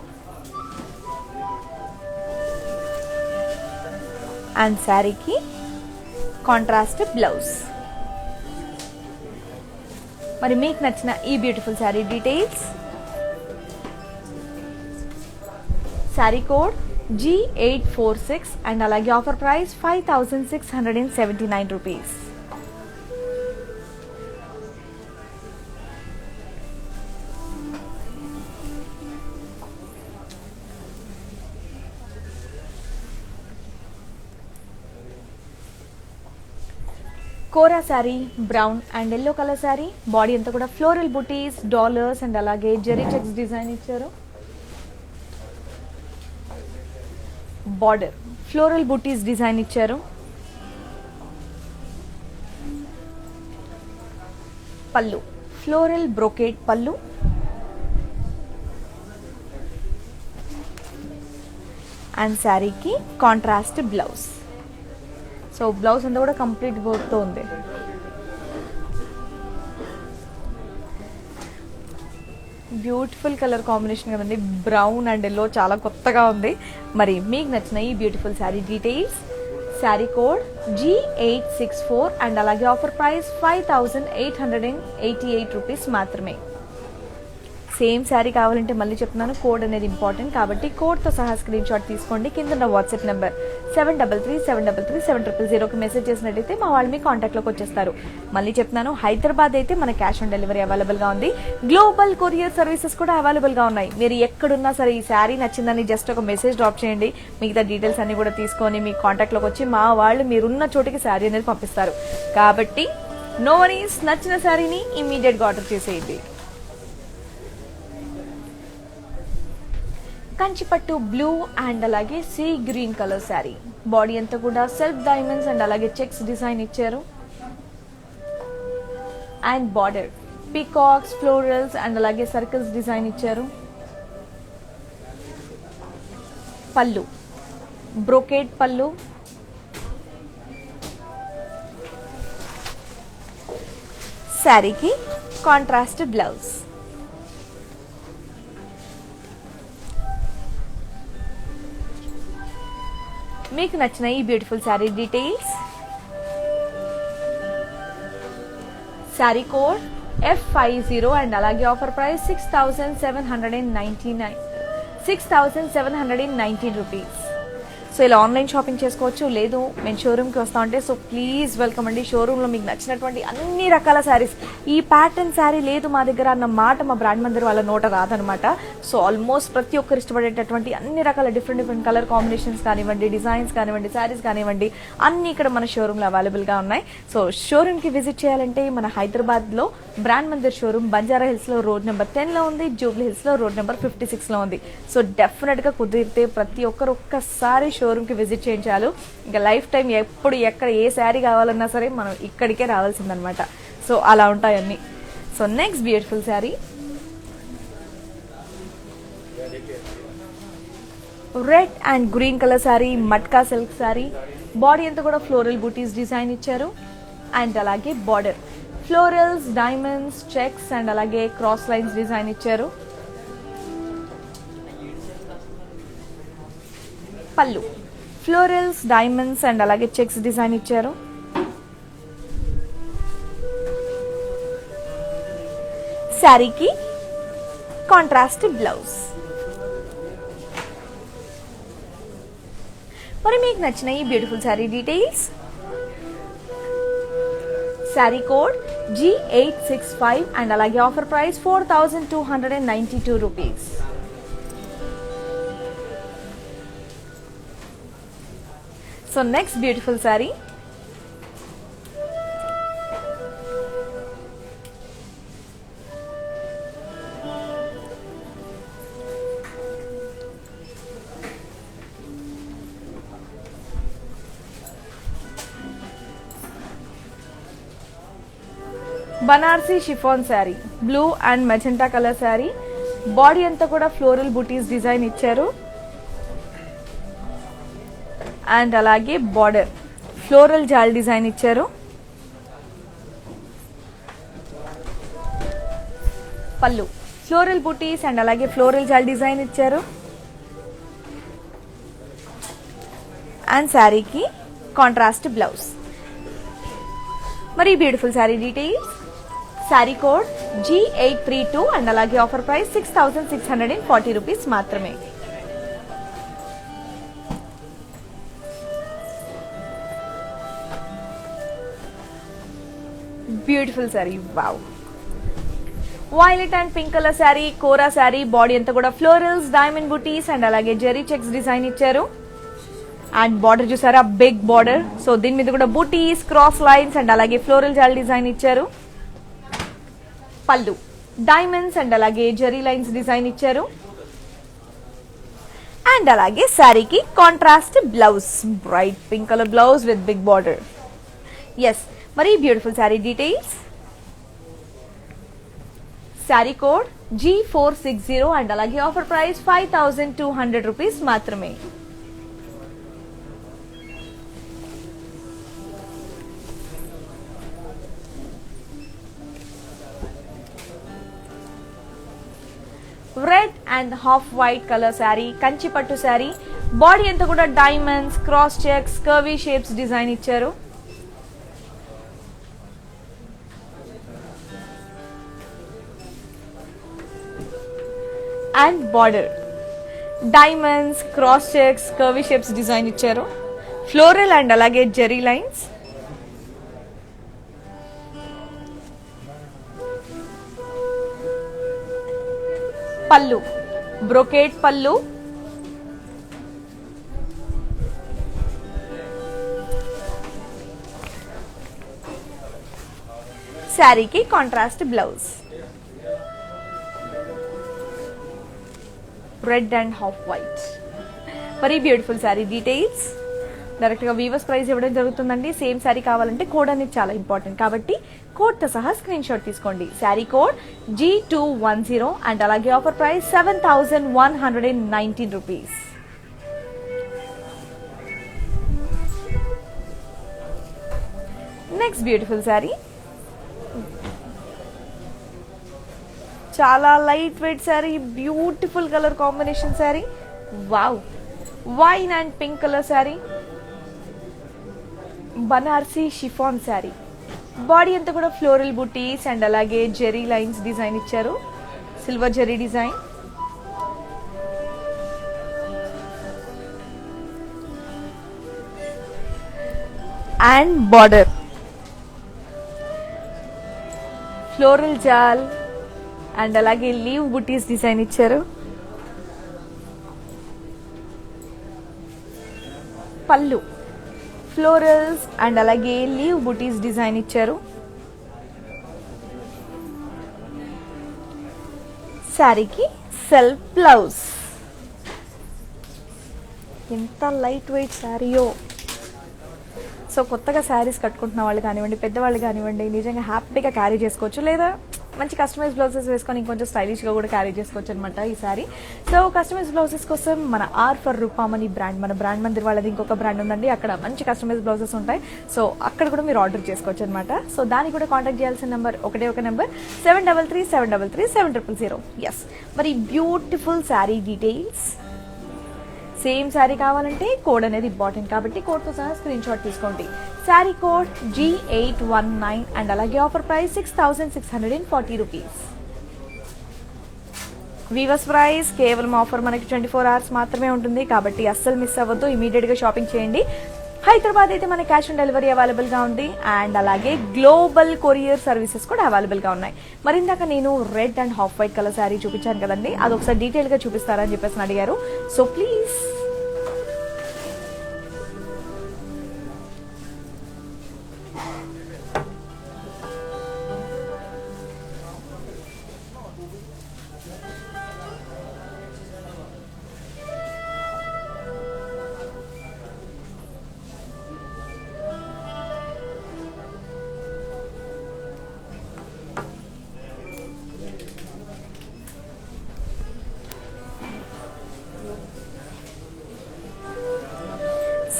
అండ్ శారీకి కాంట్రాస్ట్ బ్లౌజ్. మరి మీకు నచ్చిన ఈ beautiful sari details, sari code G846 and అలాగే offer price 5679 rupees. Kora saree brown and yellow colour sari. Body అంతా కూడా ఫ్లోరల్ బుటీస్, డాలర్స్ అండ్ అలాగే జెరీ చెక్స్ డిజైన్ ఇచ్చారు. బార్డర్ ఫ్లోరల్ బుటీస్ డిజైన్ ఇచ్చారు. పళ్ళు ఫ్లోరల్ బ్రోకేట్ పళ్ళు. అండ్ శారీకి కాంట్రాస్ట్ బ్లౌజ్. సో బ్లౌజ్ అంతా కూడా కంప్లీట్ వర్క్తో ఉంది. బ్యూటిఫుల్ కలర్ కాంబినేషన్ ఉంది. బ్రౌన్ అండ్ ఎల్లో చాలా కొత్తగా ఉంది. మరి మీకు నచ్చిన ఈ beautiful sari details, sari code G864 and అలాగే ఆఫర్ ప్రైస్ 5888 రూపీస్ మాత్రమే. సేమ్ శారీ కావాలంటే మళ్ళీ చెప్తున్నాను, కోడ్ అనేది ఇంపార్టెంట్ కాబట్టి కోడ్తో సహా స్క్రీన్ షాట్ తీసుకోండి. కింద ఉన్న వాట్సాప్ నెంబర్ 7337337000కి మెసేజ్ చేసినట్టయితే మా వాళ్ళు మీ కాంటాక్ట్లోకి వచ్చేస్తారు. మళ్ళీ చెప్తున్నాను, హైదరాబాద్ అయితే మన క్యాష్ ఆన్ డెలివరీ అవైలబుల్గా ఉంది. గ్లోబల్ కొరియర్ సర్వీసెస్ కూడా అవైలబుల్గా ఉన్నాయి. మీరు ఎక్కడున్నా సరే ఈ శారీ నచ్చిందని జస్ట్ ఒక మెసేజ్ డ్రాప్ చేయండి. మిగతా డీటెయిల్స్ అన్ని కూడా తీసుకొని మీ కాంటాక్ట్లోకి వచ్చి మా వాళ్ళు మీరున్న చోటికి శారీ అనేది పంపిస్తారు. కాబట్టి నో వరీస్, నచ్చిన శారీని ఇమీడియట్గా ఆర్డర్ చేసేయండి. కంచిపట్టు బ్లూ అండ్ అలాగే see green colour sari. Body అంతా కూడా సెల్ఫ్ డైమండ్స్ అండ్ అలాగే చెక్స్ డిజైన్ ఇచ్చారు. And border peacocks, florals and అలాగే సర్కిల్స్ డిజైన్ ఇచ్చారు. పళ్ళు బ్రోకేట్ పళ్ళు. శారీకి కాంట్రాస్ట్ బ్లౌజ్. మీకు నచ్చిన ఈ beautiful sari details, sari code F50 and అలాగే ఆఫర్ ప్రైస్ 6719 రూపీస్. సో ఇలా ఆన్లైన్ షాపింగ్ చేసుకోవచ్చు, లేదు మేము షోరూమ్కి వస్తా ఉంటే సో ప్లీజ్ వెల్కమ్ అండి. షోరూంలో మీకు నచ్చినటువంటి అన్ని రకాల శారీస్, ఈ ప్యాటర్న్ శారీ లేదు మా దగ్గర అన్న మాట మా బ్రాండ్ మందిర్ వాళ్ళ నోట రాదనమాట. సో ఆల్మోస్ట్ ప్రతి ఒక్కరు ఇష్టపడేటటువంటి అన్ని రకాల డిఫరెంట్ కలర్ కాంబినేషన్స్ కానివ్వండి, డిజైన్స్ కానివ్వండి, శారీస్ కానివ్వండి, అన్ని ఇక్కడ మన షోరూంలో అవైలబుల్గా ఉన్నాయి. సో షోరూమ్కి విజిట్ చేయాలంటే మన హైదరాబాద్లో బ్రాండ్ మందిర్ షోరూమ్ బంజారా హిల్స్లో రోడ్ నెంబర్ 10లో ఉంది, జూబ్లీ హిల్స్లో రోడ్ నెంబర్ 56లో ఉంది. సో డెఫినెట్గా కుదిరితే ప్రతి ఒక్కరు ఒక్కసారి షోరూమ్కి విజిట్ చేయించాలి. ఇంకా లైఫ్ టైం ఎప్పుడు ఎక్కడ ఏ శారీ కావాలన్నా సరే మనం ఇక్కడికే రావాల్సిందనమాట. సో అలా ఉంటాయన్నీ. So next beautiful saree red and green colour saree, matka silk saree. Body అంతా కూడా ఫ్లోరల్ బూటీస్ డిజైన్ ఇచ్చారు. అండ్ అలాగే border florals, diamonds, checks and అలాగే క్రాస్ లైన్స్ డిజైన్ ఇచ్చారు. పళ్ళు ఫ్లోరల్స్, డైమండ్స్ అండ్ అలాగే చెక్స్ డిజైన్ ఇచ్చారు. శారీకి కాంట్రాస్ట్ బ్లౌజ్. మరి మీకు నచ్చిన ఈ beautiful sari details, sari code G865 and అలాగే offer price 4292 rupees. So next beautiful sari Banarasi chiffon sari, blue and magenta colour sari. Body అంతా కూడా ఫ్లోరల్ బూటీస్ డిజైన్ ఇచ్చారు. అండ్ అలాగే బార్డర్ ఫ్లోరల్ జాల్ డిజైన్ ఇచ్చారు. పళ్ళు ఫ్లోరల్ బూటీస్ అండ్ అలాగే ఫ్లోరల్ జాల్ డిజైన్ ఇచ్చారు. అండ్ శారీకి కాంట్రాస్ట్ బ్లౌజ్. మరి beautiful sari details. Sari code G832 and అలాగే ఆఫర్ ప్రైస్ 6640 రూపీస్ మాత్రమే. Beautiful sari. Wow, violet and pink colour sari, Kora sari. Body అంతా కూడా ఫ్లోరల్స్, డైమండ్ బుటీస్ అండ్ అలాగే జెరీ చెక్స్ డిజైన్ ఇచ్చారు. అండ్ బార్డర్ చూసారా, బిగ్ బార్డర్. సో దీని మీద కూడా బుటీస్, క్రాస్ లైన్స్ అండ్ అలాగే ఫ్లోరల్ జాల్ డిజైన్ ఇచ్చారు. పళ్ళు డైమండ్స్ అండ్ అలాగే జెరీ లైన్స్ డిజైన్ ఇచ్చారు. అండ్ అలాగే శారీకి contrast blouse, bright pink colour blouse with big border. Yes, మరి beautiful sari details. Sari code G460 and అలాగే ఆఫర్ ప్రైస్ 5200 రూపీస్ మాత్రమే. Red and half white colour sari, Kanchi పట్టు శారీ. బాడీ అంతా కూడా diamonds, cross checks, curvy shapes design ఇచ్చారు. And border diamonds, cross checks, curvy shapes design ఇచ్చారు. Floral and అలాగే zari lines. పళ్ళు brocade పళ్ళు. శారీకి contrast blouse, red and half white. Very beautiful sari details. Direct గా వీవర్స్ ప్రైస్ ఇవ్వడం జరుగుతుందండి. సేమ్ శారీ కావాలంటే కోడ్ అనేది చాలా ఇంపార్టెంట్ కాబట్టి కోడ్ తో సహా స్క్రీన్ షాట్ తీసుకోండి. శారీ కోడ్ G210 అండ్ అలాగే offer price 7119 rupees. Next beautiful saree, చాలా light weight saree, beautiful colour combination saree. Wow, wine and pink colour saree, Banarasi chiffon saree. Body అంతా కూడా ఫ్లోరల్ బుటీస్ అండ్ అలాగే జెరీ లైన్స్ డిజైన్ ఇచ్చారు. Silver zari design. And border floral జాల్ and అలాగే leaf butis design ఇచ్చారు. పళ్ళు ఫ్లోరల్స్ అండ్ అలాగే లీవ్ బుటీస్ డిజైన్ ఇచ్చారు. శారీకి సెల్ఫ్ బ్లౌజ్. ఎంత లైట్ వెయిట్ శారీయో. సో కొత్తగా శారీస్ కట్టుకుంటున్న వాళ్ళు కానివ్వండి, పెద్దవాళ్ళు కానివ్వండి, నిజంగా హ్యాపీగా క్యారీ చేసుకోవచ్చు. లేదా మంచి కస్టమైజ్ బ్లౌజెస్ వేసుకొని ఇంకొంచెం స్టైలిష్గా కూడా క్యారీ చేసుకోవచ్చు అనమాట ఈ సారీ. సో కస్టమైజ్ బ్లౌజెస్ కోసం మన ఆర్ ఫర్ రూపామణి బ్రాండ్, మన బ్రాండ్ మందిర్ వాళ్ళది ఇంకొక బ్రాండ్ ఉందండి. అక్కడ మంచి కస్టమైజ్ బ్లౌజెస్ ఉంటాయి. సో అక్కడ కూడా మీరు ఆర్డర్ చేసుకోవచ్చు అనమాట. సో దానికి కూడా కాంటాక్ట్ చేయాల్సిన నెంబర్ ఒక నెంబర్ 7337337000. ఎస్, మరి beautiful sari details. Same sari కావాలంటే కోడ్ అనేది ఇంపార్టెంట్ కాబట్టి కోడ్తో సహా స్క్రీన్ షాట్ తీసుకోండి. శారీ కోడ్ G819 అండ్ అలాగే offer price 6640 rupees. Weavers price కేవలం ఆఫర్ మనకి 24 hours మాత్రమే ఉంటుంది కాబట్టి అస్సలు మిస్ అవ్వద్దు. ఇమీడియట్గా షాపింగ్ చేయండి. హైదరాబాద్ అయితే మన క్యాష్ ఆన్ డెలివరీ అవైలబుల్గా ఉంది అండ్ అలాగే గ్లోబల్ కొరియర్ సర్వీసెస్ కూడా అవైలబుల్గా ఉన్నాయి. మరి ఇందాక నేను red and half white colour sari చూపించాను కదండి, అది ఒకసారి డీటెయిల్గా చూపిస్తారని చెప్పేసి అడిగారు. So please.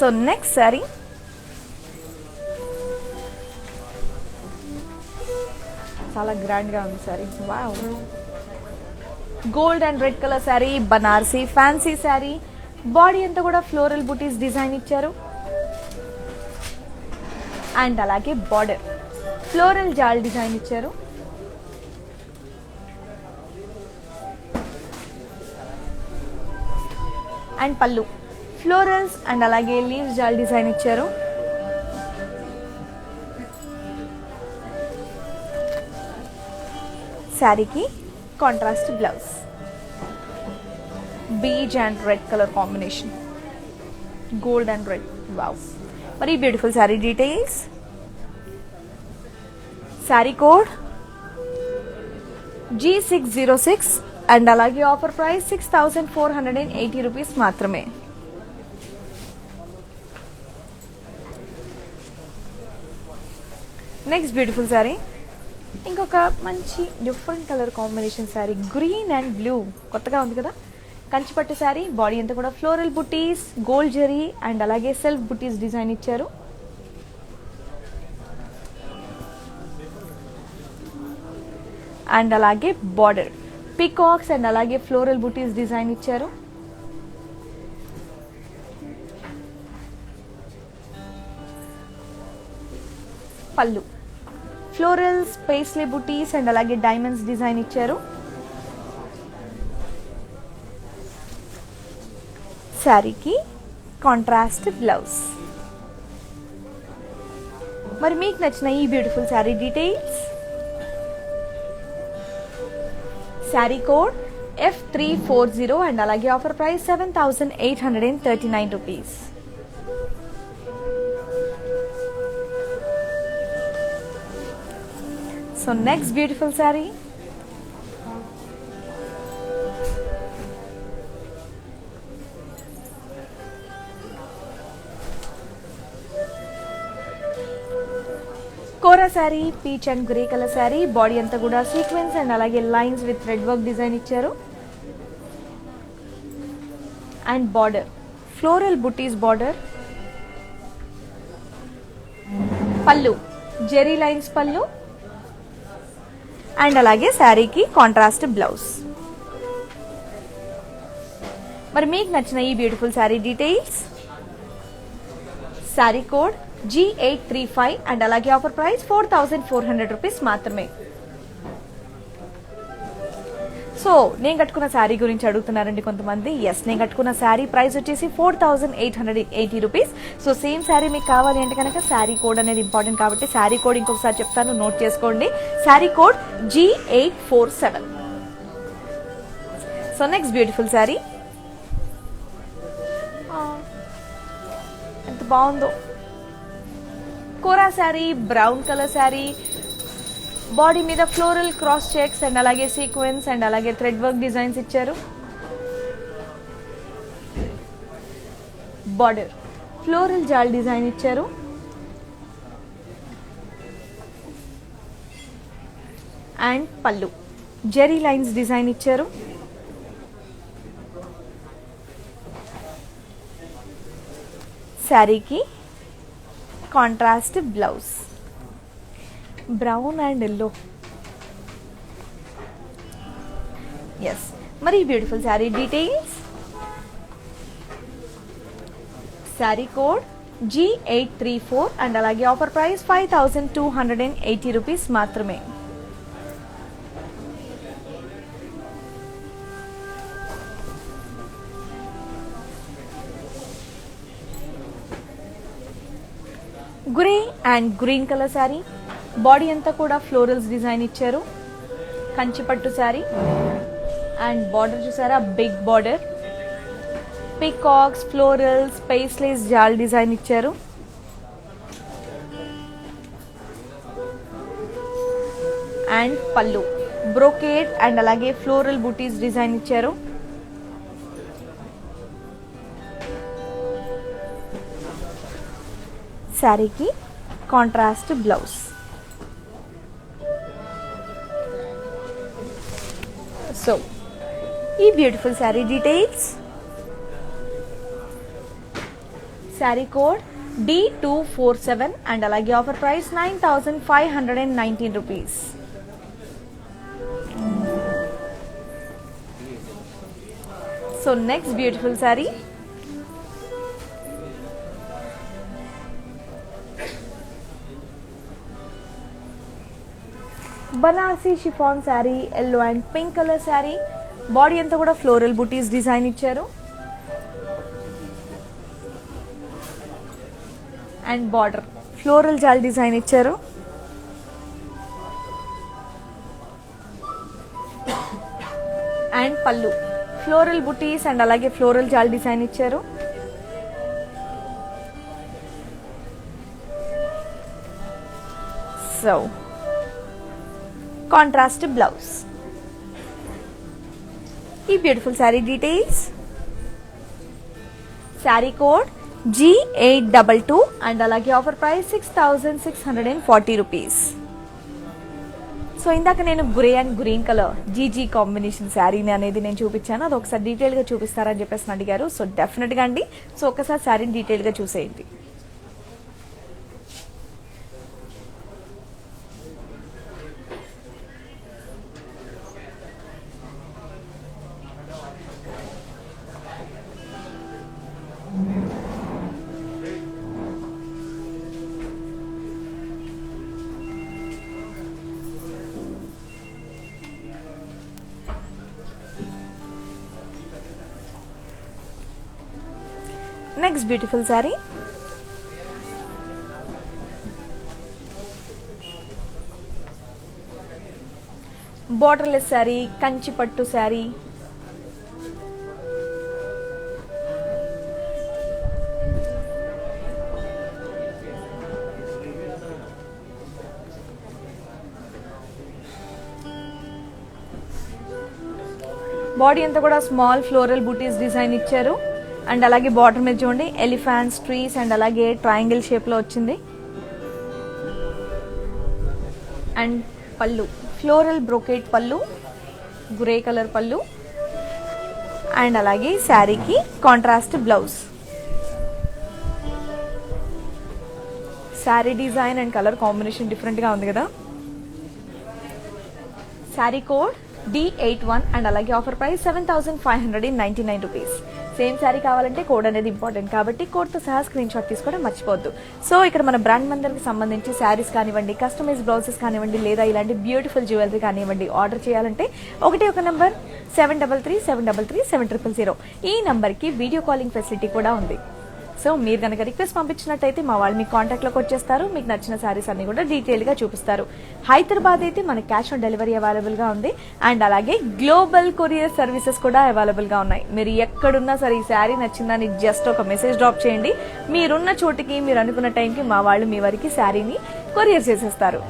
So next sari చాలా గ్రాండ్ గా ఉంది sari. Wow, gold and red colour sari, Banarasi fancy sari. Body అంతా కూడా ఫ్లోరల్ బుటీస్ డిజైన్ ఇచ్చారు. అండ్ అలాగే బార్డర్ ఫ్లోరల్ జాల్ డిజైన్ ఇచ్చారు. అండ్ పళ్ళు ఫ్లోరల్స్ అండ్ అలాగే లీవ్స్ జాల్ డిజైన్ ఇచ్చారు. శారీకి contrast blouse, beige and red colour combination, gold and red. Wow, మరి beautiful sari details. Sari code G606 and అలాగే ఆఫర్ ప్రైస్ 6480 రూపీస్ మాత్రమే. నెక్స్ట్ బ్యూటిఫుల్ శారీ, ఇంకొక మంచి different colour combination sari, green and blue, కొత్తగా ఉంది కదా. కంచిపట్టు శారీ, బాడీ అంతా కూడా floral butis, gold zari and అలాగే సెల్ఫ్ బుటీస్ డిజైన్ ఇచ్చారు. అండ్ అలాగే బార్డర్ పీకాక్స్ అండ్ అలాగే ఫ్లోరల్ బుటీస్ డిజైన్ ఇచ్చారు. పళ్ళు ఫ్లోరల్స్, పేస్లీ బుటీస్ అండ్ అలాగే డైమండ్స్ డిజైన్ ఇచ్చారు. శారీకి కాంట్రాస్ట్ బ్లౌజ్. మరి మీకు నచ్చిన ఈ beautiful sari details. Sari code F340 and అలాగే offer price 7839 rupees. So next beautiful sari, Kora sari, peach and grey colour sari, body అంతా కూడా సీక్వెన్స్ అండ్ అలాగే lines with red work design ఇచ్చారు. And border floral buttis border. పళ్ళు జెరీ లైన్స్ పళ్ళు అండ్ అలాగే శారీకి contrast blouse. మరి మీకు నచ్చిన ఈ beautiful sari details. Sari code G835 and అలాగే ఆఫర్ ప్రైస్ 4400 రూపీస్ మాత్రమే. సో నేను కట్టుకున్న శారీ గురించి అడుగుతున్నారండి కొంతమంది. ఎస్, నేను కట్టుకున్న శారీ ప్రైస్ వచ్చేసి 4880 రూపీస్. సో సేమ్ శారీ మీకు కావాలి అంటే కనుక శారీ కోడ్ అనేది ఇంపార్టెంట్ కాబట్టి శారీ కోడ్ ఇంకొకసారి చెప్తాను, నోట్ చేసుకోండి. Saree code G847. So next beautiful saree, ఎంత బాగుందో. Kora saree, brown colour sari, body మీద ఫ్లోరల్ క్రాస్ చెక్స్ అండ్ అలాగే సీక్వెన్స్ అండ్ అలాగే థ్రెడ్ వర్క్ డిజైన్స్ ఇచ్చారు. బార్డర్ ఫ్లోరల్ జాల్ డిజైన్ ఇచ్చారు. And pallu zari lines design ఇచ్చారు. శారీకి contrast blouse, brown and yellow. Yes, మరి beautiful sari details. Sari code G834 and అలాగే ఆఫర్ ప్రైస్ 5280 రూపీస్ మాత్రమే. Grey and green colour sari, body అంతా కూడా ఫ్లోరల్స్ డిజైన్ ఇచ్చారు. కంచిపట్టు శారీ అండ్ బార్డర్ చూసారా, big border, peacocks, florals, paisleys jaal design ఇచ్చారు. అండ్ పళ్ళు బ్రోకేడ్ అండ్ అలాగే ఫ్లోరల్ బూటీస్ డిజైన్ ఇచ్చారు. శారీకి కాంట్రాస్ట్ బ్లౌజ్. సో ఈ beautiful sari details. Sari code D247 and అలాగే offer price 9519 rupees. So next beautiful saree, Banarasi chiffon saree, yellow and pink colour sari. Body అంతా కూడా floral బుటీస్ design ఇచ్చారు. And border floral జాల్ డిజైన్ ఇచ్చారు. అండ్ పళ్ళు ఫ్లోరల్ బుటీస్ అండ్ అలాగే ఫ్లోరల్ జాల్ డిజైన్ ఇచ్చారు. So contrast blouse. ఈ beautiful sari details. Sari code G822 and అలాగే ఆఫర్ ప్రైస్ 6640 రూపీస్. సో ఇందాక నేను గ్రే అండ్ గ్రీన్ కలర్ జీజీ కాంబినేషన్ శారీని అనేది నేను చూపించాను. అది ఒకసారి డీటెయిల్గా చూపిస్తారని చెప్పేసి అడిగారు. సో డెఫినెట్గా అండి. సో ఒకసారి శారీని డీటెయిల్గా చూసేయండి. Next beautiful sari. Borderless sari, Kanchi పట్టు శారీ. బాడీ అంతా కూడా స్మాల్ ఫ్లోరల్ బూటీస్ డిజైన్ ఇచ్చారు. అండ్ అలాగే బార్డర్ మీద చూడండి ఎలిఫెంట్స్, ట్రీస్ అండ్ అలాగే ట్రయాంగిల్ షేప్ లో వచ్చింది. అండ్ పళ్ళు ఫ్లోరల్ బ్రోకేట్ పళ్ళు, గ్రే కలర్ పళ్ళు. అండ్ అలాగే శారీకి contrast blouse. Sari design and colour combination different గా ఉంది కదా. శారీ కోడ్ D81 అండ్ అలాగే offer price 7599 rupees. Same sari కావాలంటే కోడ్ అనేది ఇంపార్టెంట్ కాబట్టి కోడ్తో సహా స్క్రీన్ షాట్ తీసుకోవడం మర్చిపోవద్దు. సో ఇక్కడ మన బ్రాండ్ మందరికి సంబంధించి శారీస్ కానివ్వండి, కస్టమైజ్ బ్లౌజెస్ కానివ్వండి, లేదా ఇలాంటి బ్యూటిఫుల్ జ్యువెలరీ కానివ్వండి ఆర్డర్ చేయాలంటే ఒక నంబర్ 7333730000 ఈ నంబర్కి వీడియో కాలింగ్ ఫెసిలిటీ కూడా ఉంది. సో మీరు కనుక రిక్వెస్ట్ పంపించినట్టయితే మా వాళ్ళు మీ కాంటాక్ట్లోకి వచ్చేస్తారు. మీకు నచ్చిన శారీస్ అన్ని కూడా డీటెయిల్గా చూపిస్తారు. హైదరాబాద్ అయితే మన క్యాష్ ఆన్ డెలివరీ అవైలబుల్గా ఉంది. అండ్ అలాగే గ్లోబల్ కొరియర్ సర్వీసెస్ కూడా అవైలబుల్గా ఉన్నాయి. మీరు ఎక్కడున్నా సరే ఈ శారీ నచ్చిందని జస్ట్ ఒక మెసేజ్ డ్రాప్ చేయండి. మీరున్న చోటికి మీరు అనుకున్న టైంకి మా వాళ్ళు మీ వరకు శారీని కొరియర్ చేసేస్తారు.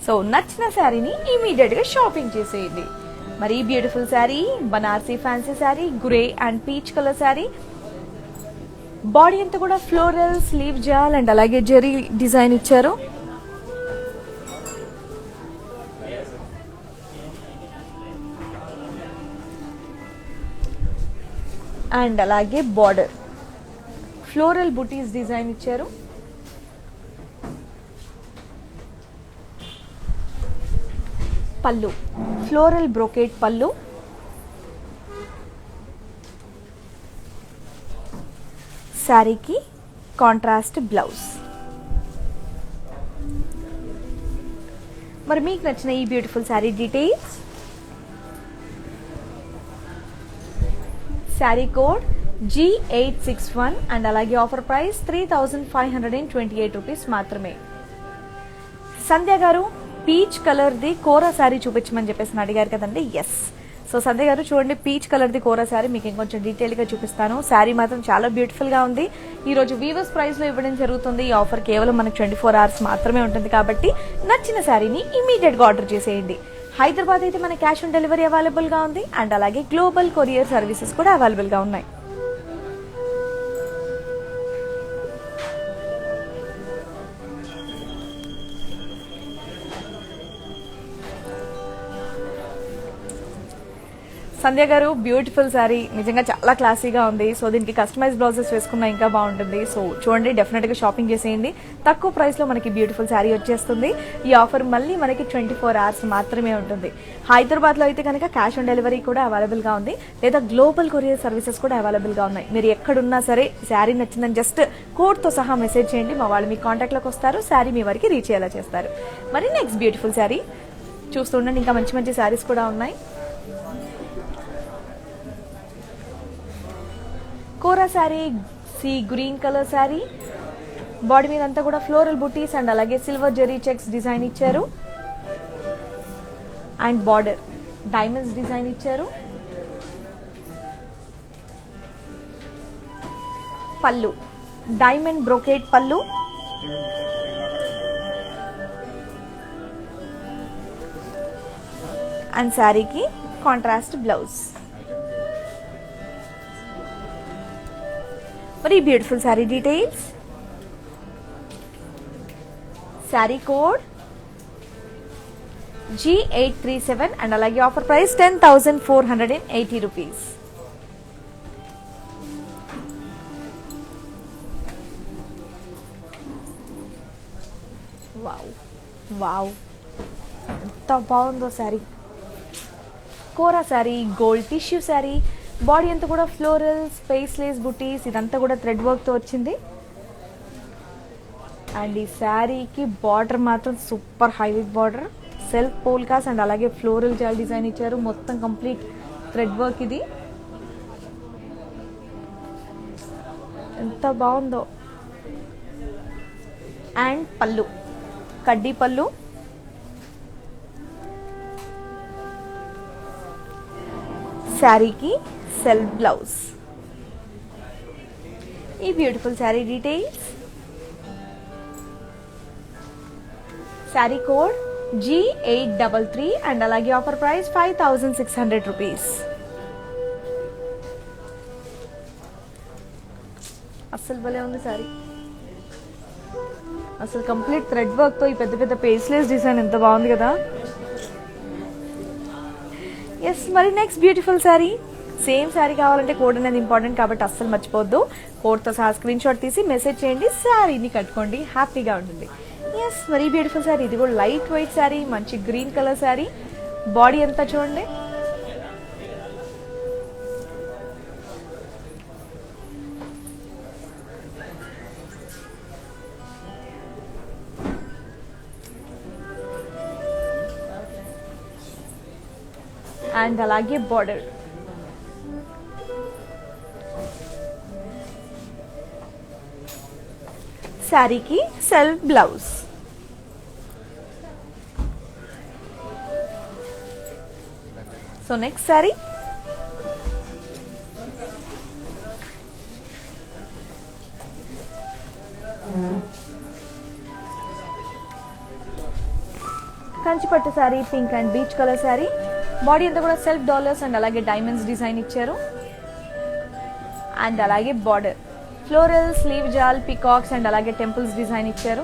సో నచ్చిన శారీని ఇమీడియట్గా షాపింగ్ చేసేయండి. మరి ఈ beautiful saree Banarasi fancy sari, grey and peach colour sari. Body అంతా కూడా ఫ్లోరల్ స్లీవ్ జాల్ అండ్ అలాగే జెరీ డిజైన్ ఇచ్చారు. అండ్ అలాగే బార్డర్ ఫ్లోరల్ బుటీస్ డిజైన్ ఇచ్చారు. పళ్ళు ఫ్లోరల్ బ్రోకేట్ పళ్ళు. శారీకి కాంట్రాస్ట్ బ్లౌజ్. మరి మీకు నచ్చిన ఈ beautiful sari details. Sari code G861 and అలాగే ఆఫర్ ప్రైస్ 3528 రూపీస్ మాత్రమే. సంధ్య గారు పీచ్ కలర్ది కోరా శారీ చూపించమని చెప్పేసి అడిగారు కదండి. ఎస్. సో సంధ్య గారు చూడండి పీచ్ కలర్ది కోరా శారీ మీకు ఇంకొంచెం డీటెయిల్గా చూపిస్తాను. శారీ మాత్రం చాలా బ్యూటిఫుల్గా ఉంది. ఈరోజు వీవర్స్ ప్రైస్లో ఇవ్వడం జరుగుతుంది. ఈ ఆఫర్ కేవలం మనకు 24 hours మాత్రమే ఉంటుంది కాబట్టి నచ్చిన శారీని ఇమీడియట్గా ఆర్డర్ చేసేయండి. హైదరాబాద్ అయితే మన క్యాష్ ఆన్ డెలివరీ అవైలబుల్గా ఉంది. అండ్ అలాగే గ్లోబల్ కొరియర్ సర్వీసెస్ కూడా అవైలబుల్గా ఉన్నాయి. సంధ్య గారు బ్యూటిఫుల్ శారీ, నిజంగా చాలా క్లాసీగా ఉంది. సో దీనికి కస్టమైజ్ బ్లౌజెస్ వేసుకున్నా ఇంకా బాగుంటుంది. సో చూడండి, డెఫినెట్ గా షాపింగ్ చేసేయండి. తక్కువ ప్రైస్ లో మనకి బ్యూటిఫుల్ శారీ వచ్చేస్తుంది. ఈ ఆఫర్ మళ్ళీ మనకి 24 hours మాత్రమే ఉంటుంది. హైదరాబాద్ లో అయితే కనుక క్యాష్ ఆన్ డెలివరీ కూడా అవైలబుల్ గా ఉంది, లేదా గ్లోబల్ కొరియర్ సర్వీసెస్ కూడా అవైలబుల్ గా ఉన్నాయి. మీరు ఎక్కడున్నా సరే శారీ నచ్చిందని జస్ట్ కోడ్ తో సహా మెసేజ్ చేయండి, మా వాళ్ళు మీ కాంటాక్ట్ లోకి వస్తారు, శారీ మీ వరకు రీచ్ అయ్యేలా చేస్తారు. మరి నెక్స్ట్ బ్యూటిఫుల్ శారీ చూస్తుండండి, ఇంకా మంచి మంచి శారీస్ కూడా ఉన్నాయి. Kora saree, sea green colour sari, body మీద అంతా కూడా ఫ్లోరల్ బుటీస్ అండ్ అలాగే సిల్వర్ జెరీ చెక్స్ డిజైన్ ఇచ్చారు. అండ్ బార్డర్ డైమండ్స్ డిజైన్ ఇచ్చారు. Pallu diamond brocade pallu. And శారీకి కాంట్రాస్ట్ బ్లౌజ్. మరి beautiful sari details, sari code G837 and అలాగే offer price 10,480 rupees. Wow wow, ఎంత బాగుందో శారీ. కోరా saree, gold tissue sari, body అంతా కూడా ఫ్లోరల్ స్పేస్లెస్ బుటీస్, ఇదంతా కూడా థ్రెడ్ వర్క్తో వచ్చింది. అండ్ ఈ శారీకి బార్డర్ మాత్రం super highlight border, self polkas and అలాగే ఫ్లోరల్ జాల్ డిజైన్ ఇచ్చారు. మొత్తం కంప్లీట్ థ్రెడ్ వర్క్ ఇది. ఎంత బాగుందో. అండ్ పళ్ళు కడ్డీ పళ్ళు. శారీకి సెల్ఫ్ బ్లౌజ్. ఈ beautiful sari details, sari code G833 and అలాగే ఆఫర్ ప్రైస్ 5,600 రూపీస్. అస్సలు భలే ఉంది శారీ. అసలు కంప్లీట్ థ్రెడ్ వర్క్ తో ఈ పెద్ద పెద్ద పేస్లెస్ డిజైన్ ఎంత బాగుంది కదా. ఎస్, మరి next beautiful sari. Same sari కావాలంటే కోడ్ అనేది ఇంపార్టెంట్ కాబట్టి అస్సలు మర్చిపోవద్దు. కోడ్తో సహా స్క్రీన్ షాట్ తీసి మెసేజ్ చేయండి, శారీని కట్టుకోండి, హ్యాపీగా ఉంటుంది. ఎస్, మరి బ్యూటిఫుల్ శారీ. ఇది కూడా లైట్ వెయిట్ శారీ, మంచి గ్రీన్ కలర్ శారీ. బాడీ అంతా చూడండి. అండ్ అలాగే బార్డర్. శారీకి self blouse. So next saree. కంచిపట్టు saree, pink and peach colour sari. Body అంతా కూడా సెల్ఫ్ డాలర్స్ అండ్ అలాగే డైమండ్స్ డిజైన్ ఇచ్చారు. అండ్ అలాగే border floral sleeve jaal peacocks and అలాగే టెంపుల్స్ డిజైన్ ఇచ్చారు.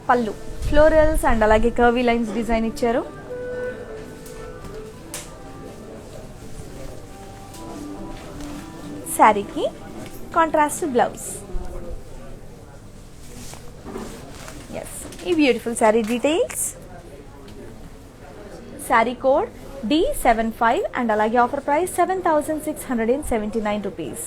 పళ్ళు ఫ్లోరల్స్ అండ్ అలాగే కర్వీ లైన్స్ డిజైన్ ఇచ్చారు. శారీకి కాంట్రాస్ట్ బ్లౌజ్. ఎస్, ఈ beautiful sari details, sari code D75 and అలాగే offer price 7,679 rupees.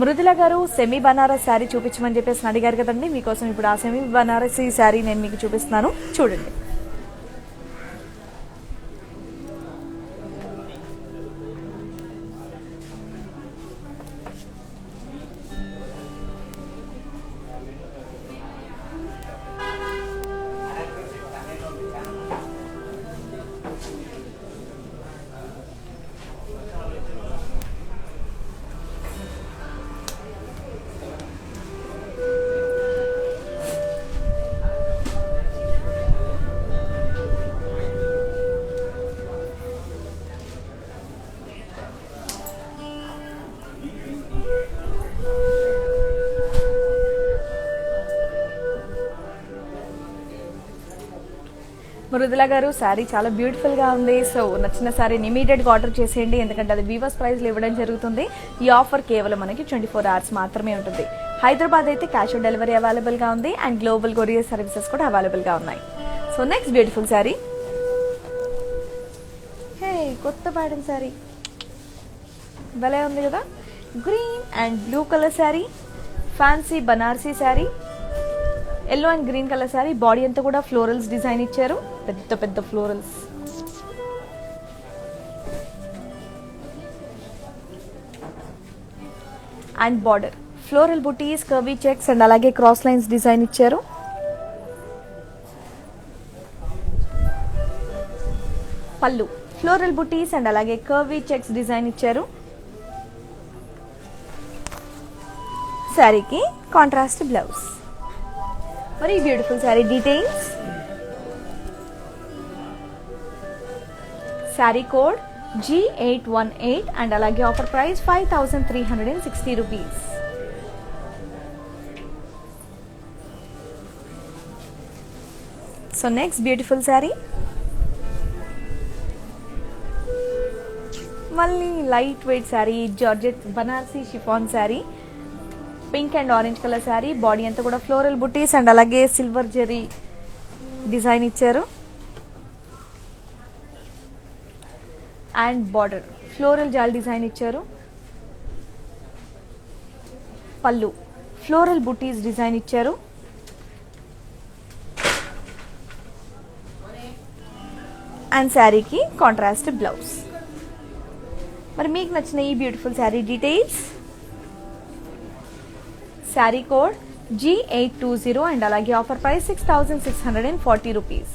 Mridula garu semi Banaras sari చూపించమని చెప్పేసి అడిగారు కదండి, మీకోసం ఇప్పుడు ఆ సెమీ బనారస్ ఈ శారీ నేను మీకు చూపిస్తున్నాను, చూడండి. మృదుల గారు శారీ చాలా బ్యూటిఫుల్ గా ఉంది. సో నచ్చిన శారీని ఇమీడియట్ గా ఆర్డర్ చేసేయండి, ఎందుకంటే అది వీవర్స్ ప్రైస్ లో ఇవ్వడం జరుగుతుంది. ఈ ఆఫర్ కేవలం మనకి 24 అవర్స్ మాత్రమే ఉంటుంది. హైదరాబాద్ అయితే క్యాష్ ఆన్ డెలివరీ అవైలబుల్ గా ఉంది అండ్ గ్లోబల్ కొరియర్ సర్వీసెస్ కూడా అవైలబుల్ గా ఉన్నాయి. సో నెక్స్ట్ బ్యూటిఫుల్ శారీ, హే కొత్త ప్యాటర్న్ శారీ భలే ఉంది కదా, green and blue colour sari, fancy Banarasi sari, yellow and green colour sari. Body అంతా కూడా ఫ్లోరల్స్ డిజైన్ ఇచ్చారు, పెద్ద పెద్ద florals. And border floral buttis, curvy checks and అలాగే క్రాస్ లైన్స్ డిజైన్ ఇచ్చారు. పళ్ళు ఫ్లోరల్ బుటీస్ అండ్ అలాగే కర్వీ చెక్స్ డిజైన్ ఇచ్చారు. శారీకి కాంట్రాస్ట్ బ్లౌజ్. మరి beautiful sari details, sari code G818 and అలాగే offer price 5360 rupees. So next beautiful saree, మళ్ళీ light weight saree, georgette Banarasi chiffon saree, pink and orange colour sari. Body అంతా కూడా ఫ్లోరల్ బుటీస్ అండ్ అలాగే సిల్వర్ జెరీ డిజైన్ ఇచ్చారు. అండ్ బార్డర్ ఫ్లోరల్ జాల్ డిజైన్ ఇచ్చారు. పళ్ళు ఫ్లోరల్ బుటీస్ డిజైన్ ఇచ్చారు. అండ్ శారీకి కాంట్రాస్ట్ బ్లౌజ్. మరి మీకు నచ్చిన ఈ beautiful sari details, sari code G820 and అలాగే offer price 6640 rupees.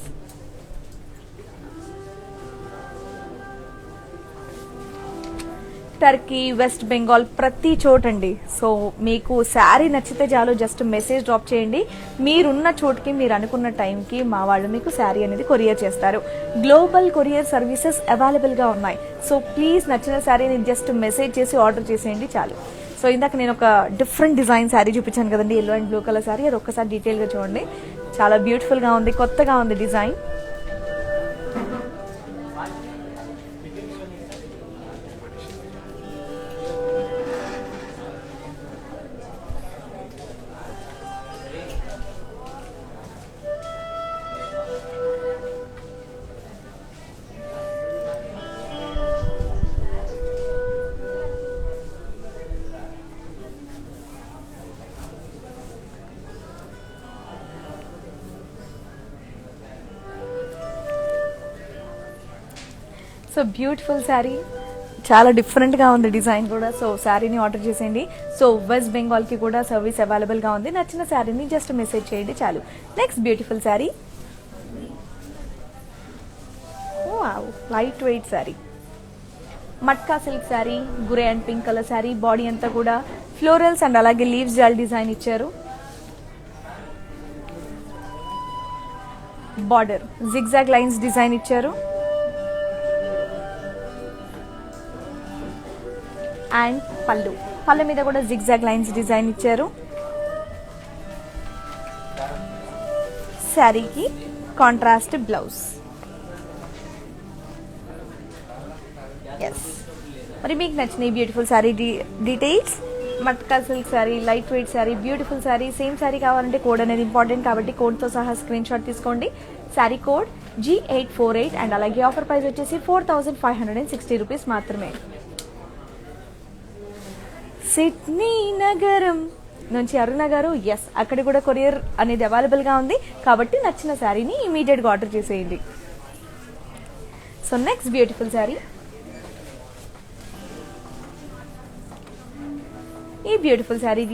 Turki, West Bengal ప్రతి చోటండి. సో మీకు శారీ నచ్చితే చాలు, జస్ట్ మెసేజ్ డ్రాప్ చేయండి. మీరున్న చోటుకి మీరు అనుకున్న టైంకి మా వాళ్ళు మీకు శారీ అనేది కొరియర్ చేస్తారు. గ్లోబల్ కొరియర్ సర్వీసెస్ అవైలబుల్గా ఉన్నాయి. సో ప్లీజ్ నచ్చిన శారీని జస్ట్ మెసేజ్ చేసి ఆర్డర్ చేసేయండి చాలు. సో ఇందాక నేను ఒక డిఫరెంట్ డిజైన్ శారీ చూపించాను కదండి, yellow and blue colour sari. అది ఒక్కసారి డీటెయిల్గా చూడండి, చాలా బ్యూటిఫుల్గా ఉంది, కొత్తగా ఉంది డిజైన్. సో బ్యూటిఫుల్ శారీ, చాలా డిఫరెంట్గా ఉంది డిజైన్ కూడా. సో శారీని ఆర్డర్ చేసేయండి. సో వెస్ట్ బెంగాల్కి కూడా సర్వీస్ అవైలబుల్గా ఉంది. నచ్చిన శారీని జస్ట్ మెసేజ్ చేయండి చాలు. Next beautiful sari, light weight sari, matka silk sari, grey and pink colour sari. Body అంతా కూడా ఫ్లోరల్స్ అండ్ అలాగే లీవ్స్ జాల్ డిజైన్ ఇచ్చారు. బార్డర్ జిగ్జాగ్ లైన్స్ డిజైన్ ఇచ్చారు. అండ్ పళ్ళు మీద కూడా జిగ్జాగ్ లైన్స్ డిజైన్ ఇచ్చారు. శారీకి కాంట్రాస్ట్ బ్లౌజ్. ఎస్, మరి మీకు నచ్చిన ఈ beautiful sari details, matka silk sari, light weight saree, beautiful sari. Same sari కావాలంటే కోడ్ అనేది ఇంపార్టెంట్ కాబట్టి కోడ్తో సహా స్క్రీన్ షాట్ తీసుకోండి. శారీ కోడ్ G848 అండ్ అలాగే ఆఫర్ ప్రైస్ వచ్చేసి 4560 రూపీస్ మాత్రమే. సిడ్నీ నగరం నుంచి అరుణ గారు, ఎస్ అక్కడ కూడా కొరియర్ అనేది అవైలబుల్గా ఉంది కాబట్టి నచ్చిన శారీని ఇమీడియట్గా ఆర్డర్ చేసేయండి. సో నెక్స్ట్ బ్యూటిఫుల్ శారీ, ఈ beautiful sari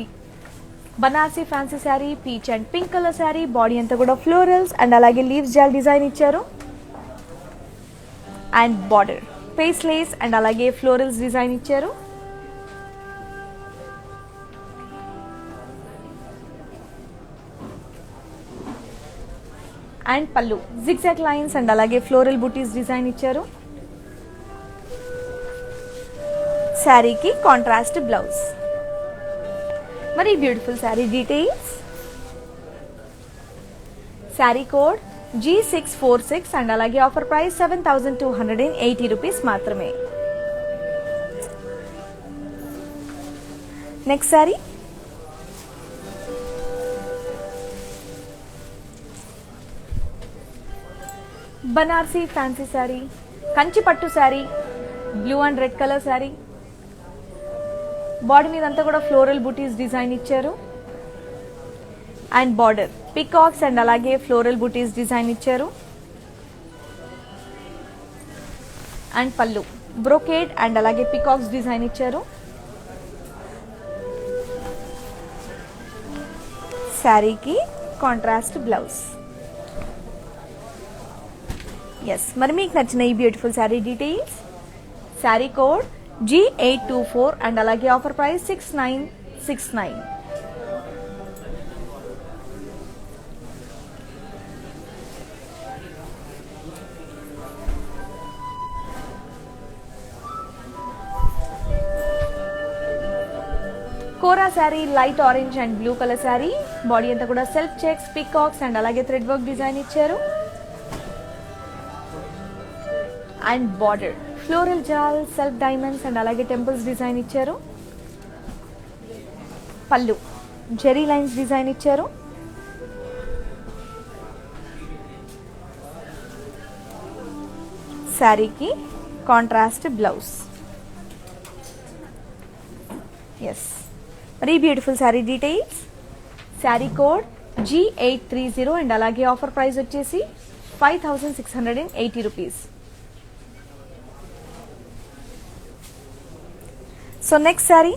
Banarasi fancy sari, peach and pink colour sari. Body అంతా కూడా ఫ్లోరల్స్ అండ్ అలాగే లీవ్స్ జాల్ డిజైన్ ఇచ్చారు. అండ్ బార్డర్ పేస్ లేస్ అండ్ అలాగే ఫ్లోరల్స్ డిజైన్ ఇచ్చారు. అండ్ పళ్ళు జిగ్జాగ్ లైన్స్ అండ్ అలాగే ఫ్లోరల్ బుటీస్ డిజైన్ ఇచ్చారు. శారీకి కాంట్రాస్ట్ బ్లౌజ్. మరి beautiful sari details, sari code G646 and అలాగే ఆఫర్ ప్రైస్ 7280 రూపీస్ మాత్రమే. నెక్స్ట్ సారీ బనార్సీ ఫ్యాన్సీ శారీ, కంచి పట్టు sari, blue and red colour sari. Body మీద అంతా కూడా ఫ్లోరల్ బూటీస్ డిజైన్ ఇచ్చారు అండ్ బార్డర్ పికాక్స్ అండ్ అలాగే ఫ్లోరల్ బూటీస్ డిజైన్ ఇచ్చారు అండ్ పళ్ళు బ్రోకేడ్ అండ్ అలాగే పికాక్స్ డిజైన్ ఇచ్చారు. శారీకి కాంట్రాస్ట్ బ్లౌజ్. ఎస్, మరి మీకు నచ్చిన ఈ beautiful sari details, sari code G824 and అలాగే offer price 6969. Kora saree light orange and blue colour sari. Body అంతా కూడా సెల్ఫ్ చెక్స్, పికాక్స్ అండ్ అలాగే థ్రెడ్ వర్క్ డిజైన్ ఇచ్చారు అండ్ బార్డర్ ఫ్లోరల్ జాల్, సెల్ఫ్ డైమండ్స్ అండ్ అలాగే టెంపుల్స్ డిజైన్ ఇచ్చారు. పళ్ళు జెరీ లైన్స్ డిజైన్ ఇచ్చారు. శారీకి కాంట్రాస్ట్ బ్లౌజ్. ఎస్, మరి beautiful sari details, sari code G830 and అలాగే ఆఫర్ ప్రైస్ వచ్చేసి 5680 rupees. So next sari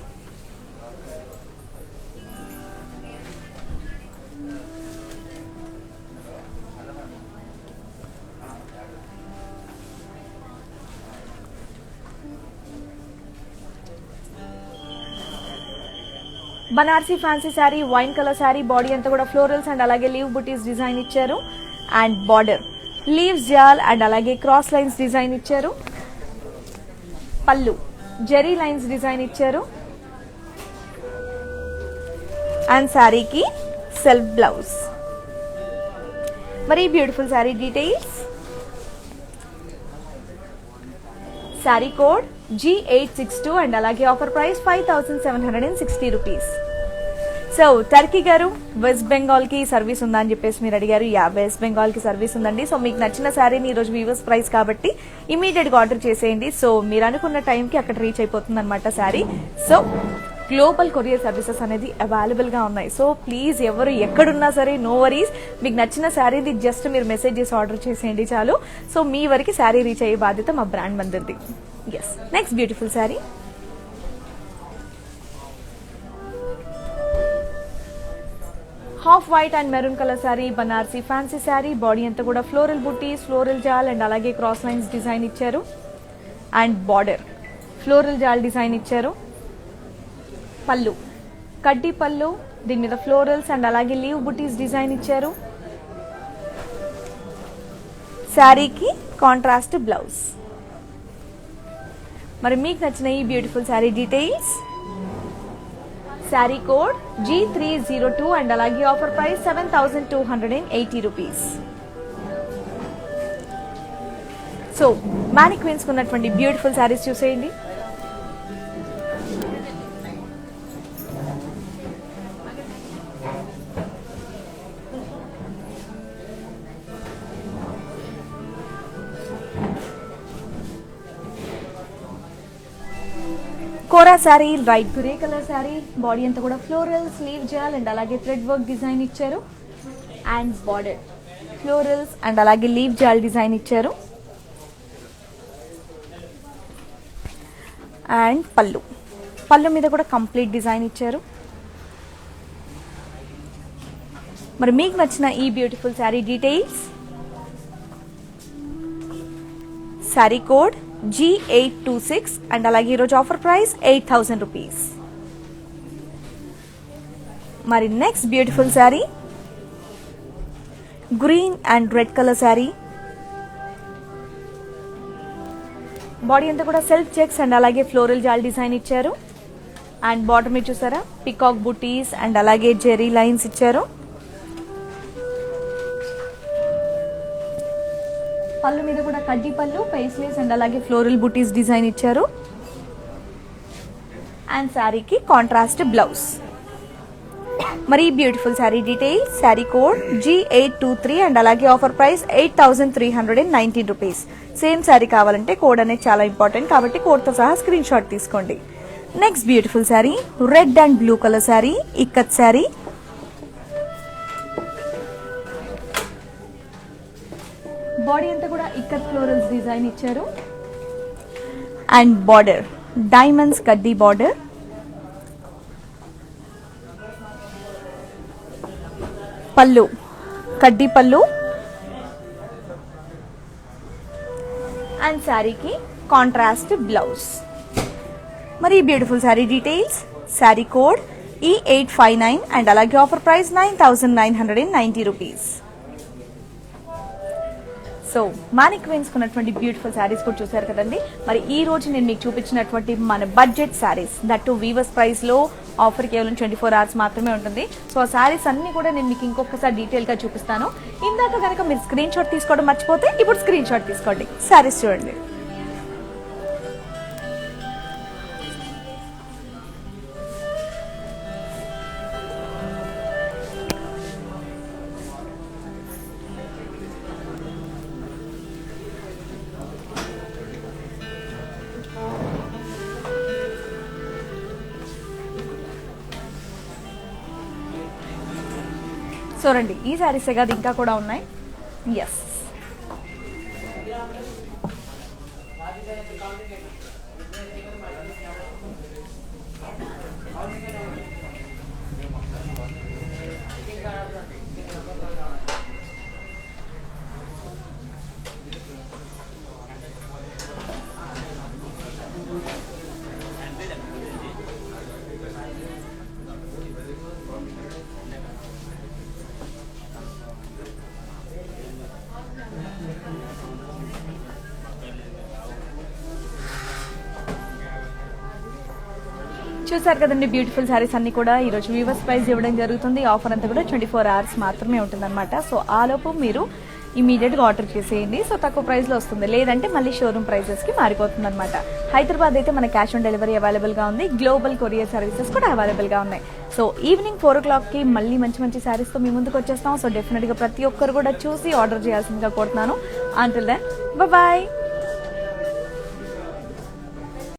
Banarasi fancy sari, wine colour sari. Body అంతా కూడా ఫ్లోరల్స్ అండ్ అలాగే లీవ్ బుటీస్ డిజైన్ ఇచ్చారు అండ్ బార్డర్ లీవ్స్ జాల్ అండ్ అలాగే క్రాస్ లైన్స్ డిజైన్ ఇచ్చారు. పళ్ళు జెరీ లైన్స్ డిజైన్ ఇచ్చారు అండ్ శారీకి సెల్ఫ్ బ్లౌజ్. మరి beautiful sari details, sari code G862 and అలాగే offer price 5760 rupees. So Turki garu, West Bengal కి సర్వీస్ ఉందా అని చెప్పేసి మీరు అడిగారు. వెస్ట్ బెంగాల్ కి సర్వీస్ ఉందండి. సో మీకు నచ్చిన శారీని ఈ రోజు వీవర్స్ ప్రైస్ కాబట్టి ఇమీడియట్ గా ఆర్డర్ చేసేయండి. సో మీరు అనుకున్న టైంకి అక్కడ రీచ్ అయిపోతుంది అనమాట sari. So global courier services అనేది అవైలబుల్ గా ఉన్నాయి. సో ప్లీజ్ ఎవరు ఎక్కడున్నా సరే నో వరీస్, మీకు నచ్చిన శారీది జస్ట్ మీరు మెసేజ్ చేసి ఆర్డర్ చేసేయండి చాలు. సో మీ వరకు శారీ రీచ్ అయ్యే బాధ్యత మా బ్రాండ్ మందిది. Yes, next beautiful saree half white and maroon colour saree, Banarasi fancy saree. Body అంతా కూడా ఫ్లోరల్ బుటీస్, ఫ్లోరల్ జాల్ అండ్ అలాగే క్రాస్ లైన్స్ డిజైన్ ఇచ్చారు అండ్ బార్డర్ ఫ్లోరల్ జాల్ డిజైన్ ఇచ్చారు. పళ్ళు కడ్డీ పళ్ళు, దీని మీద ఫ్లోరల్స్ అండ్ అలాగే లీవ్ బుటీస్ డిజైన్ ఇచ్చారు. శారీకి కాంట్రాస్ట్ బ్లౌజ్. మరి మీకు నచ్చిన ఈ beautiful sari details, sari code G302 and అలాగే ఆఫర్ ప్రైస్ 7280 రూపీస్. సో మ్యానిక్వీన్స్ ఉన్నటువంటి బ్యూటిఫుల్ శారీస్ చూసేయండి. Kora saree light grey colour sari. Body అంతా కూడా ఫ్లోరల్, స్లీవ్ జాల్ అండ్ అలాగే థ్రెడ్ వర్క్ డిజైన్ ఇచ్చారు అండ్ బార్డర్ ఫ్లోరల్స్ అండ్ అలాగే లీవ్ జాల్ డిజైన్ ఇచ్చారు అండ్ పళ్ళు మీద కూడా కంప్లీట్ డిజైన్ ఇచ్చారు. మరి మీకు నచ్చిన ఈ beautiful sari details, sari code G826 and అలాగే ఈరోజు ఆఫర్ ప్రైస్ 8000 రూపీస్. మరి next beautiful sari green and red colour sari. Body అంతా కూడా సెల్ఫ్ చెక్స్ అండ్ అలాగే ఫ్లోరల్ జాల్ డిజైన్ ఇచ్చారు అండ్ బాటమ్ మీద చూసారా పికాక్ బుటీస్ అండ్ అలాగే జెరీ లైన్స్ ఇచ్చారు. పళ్ళు మీద కూడా కడ్డీ పళ్ళు, పేస్లేస్ అండ్ అలాగే ఫ్లోరల్ బుటీస్ డిజైన్ ఇచ్చారు. అండ్ శారీకి కాంట్రాస్ట్ బ్లౌజ్. మరి beautiful sari details, sari code G823 and అలాగే offer price 8319 rupees. Same sari కావాలంటే కోడ్ అనేది చాలా ఇంపార్టెంట్ కాబట్టి కోడ్తో సహా స్క్రీన్ షాట్ తీసుకోండి. Next beautiful saree, red and blue colour saree, ikat saree. Body అంతా కూడా ఇక్కత్ ఫ్లోరల్స్ డిజైన్ ఇచ్చారు. అండ్ బార్డర్ డైమండ్స్ కడ్డీ బార్డర్. పళ్ళు కడ్డీ పళ్ళు. అండ్ శారీకి కాంట్రాస్ట్ బ్లౌజ్. మరి beautiful sari details, sari code E859 and అలాగే offer price 9990 rupees. So mannequins కొన్నటువంటి బ్యూటిఫుల్ శారీస్ కూడా చూసారు కదండి. మరి ఈ రోజు నేను మీకు చూపించినటువంటి మన budget saris, that to weavers price లో ఆఫర్ కేవలం 24 hours మాత్రమే ఉంటుంది. సో ఆ శారీస్ అన్ని కూడా నేను మీకు ఇంకొకసారి డీటెయిల్ గా చూపిస్తాను. ఇందాక కనుక మీరు స్క్రీన్ షాట్ తీసుకోవడం మర్చిపోతే ఇప్పుడు స్క్రీన్ షాట్ తీసుకోండి. శారీస్ చూడండి. సో రండి, ఈ శారీసే కాదు ఇంకా కూడా ఉన్నాయి. ఎస్, చూసారు కదండి బ్యూటిఫుల్ శారీస్ అన్ని కూడా ఈ రోజు వీవర్స్ ప్రైస్ ఇవ్వడం జరుగుతుంది. ఆఫర్ అంతా కూడా 24 hours మాత్రమే ఉంటుందన్నమాట. సో ఆలోపు మీరు ఇమీడియట్ గా ఆర్డర్ చేసేయండి. సో తక్కువ ప్రైస్ లో వస్తుంది, లేదంటే మళ్ళీ షోరూమ్ ప్రైసెస్ కి మారిపోతుంది అనమాట. హైదరాబాద్ అయితే మన క్యాష్ ఆన్ డెలివరీ అవైలబుల్ గా ఉంది. గ్లోబల్ కొరియర్ సర్వీసెస్ కూడా అవైలబుల్ గా ఉన్నాయి. సో ఈవినింగ్ 4 o'clock కి మళ్ళీ మంచి మంచి శారీస్ తో మీ ముందుకు వచ్చేస్తాం. సో డెఫినెట్ గా ప్రతి ఒక్కరు కూడా చూసి ఆర్డర్ చేయాల్సిందిగా కోరుతున్నాను. Until then bye.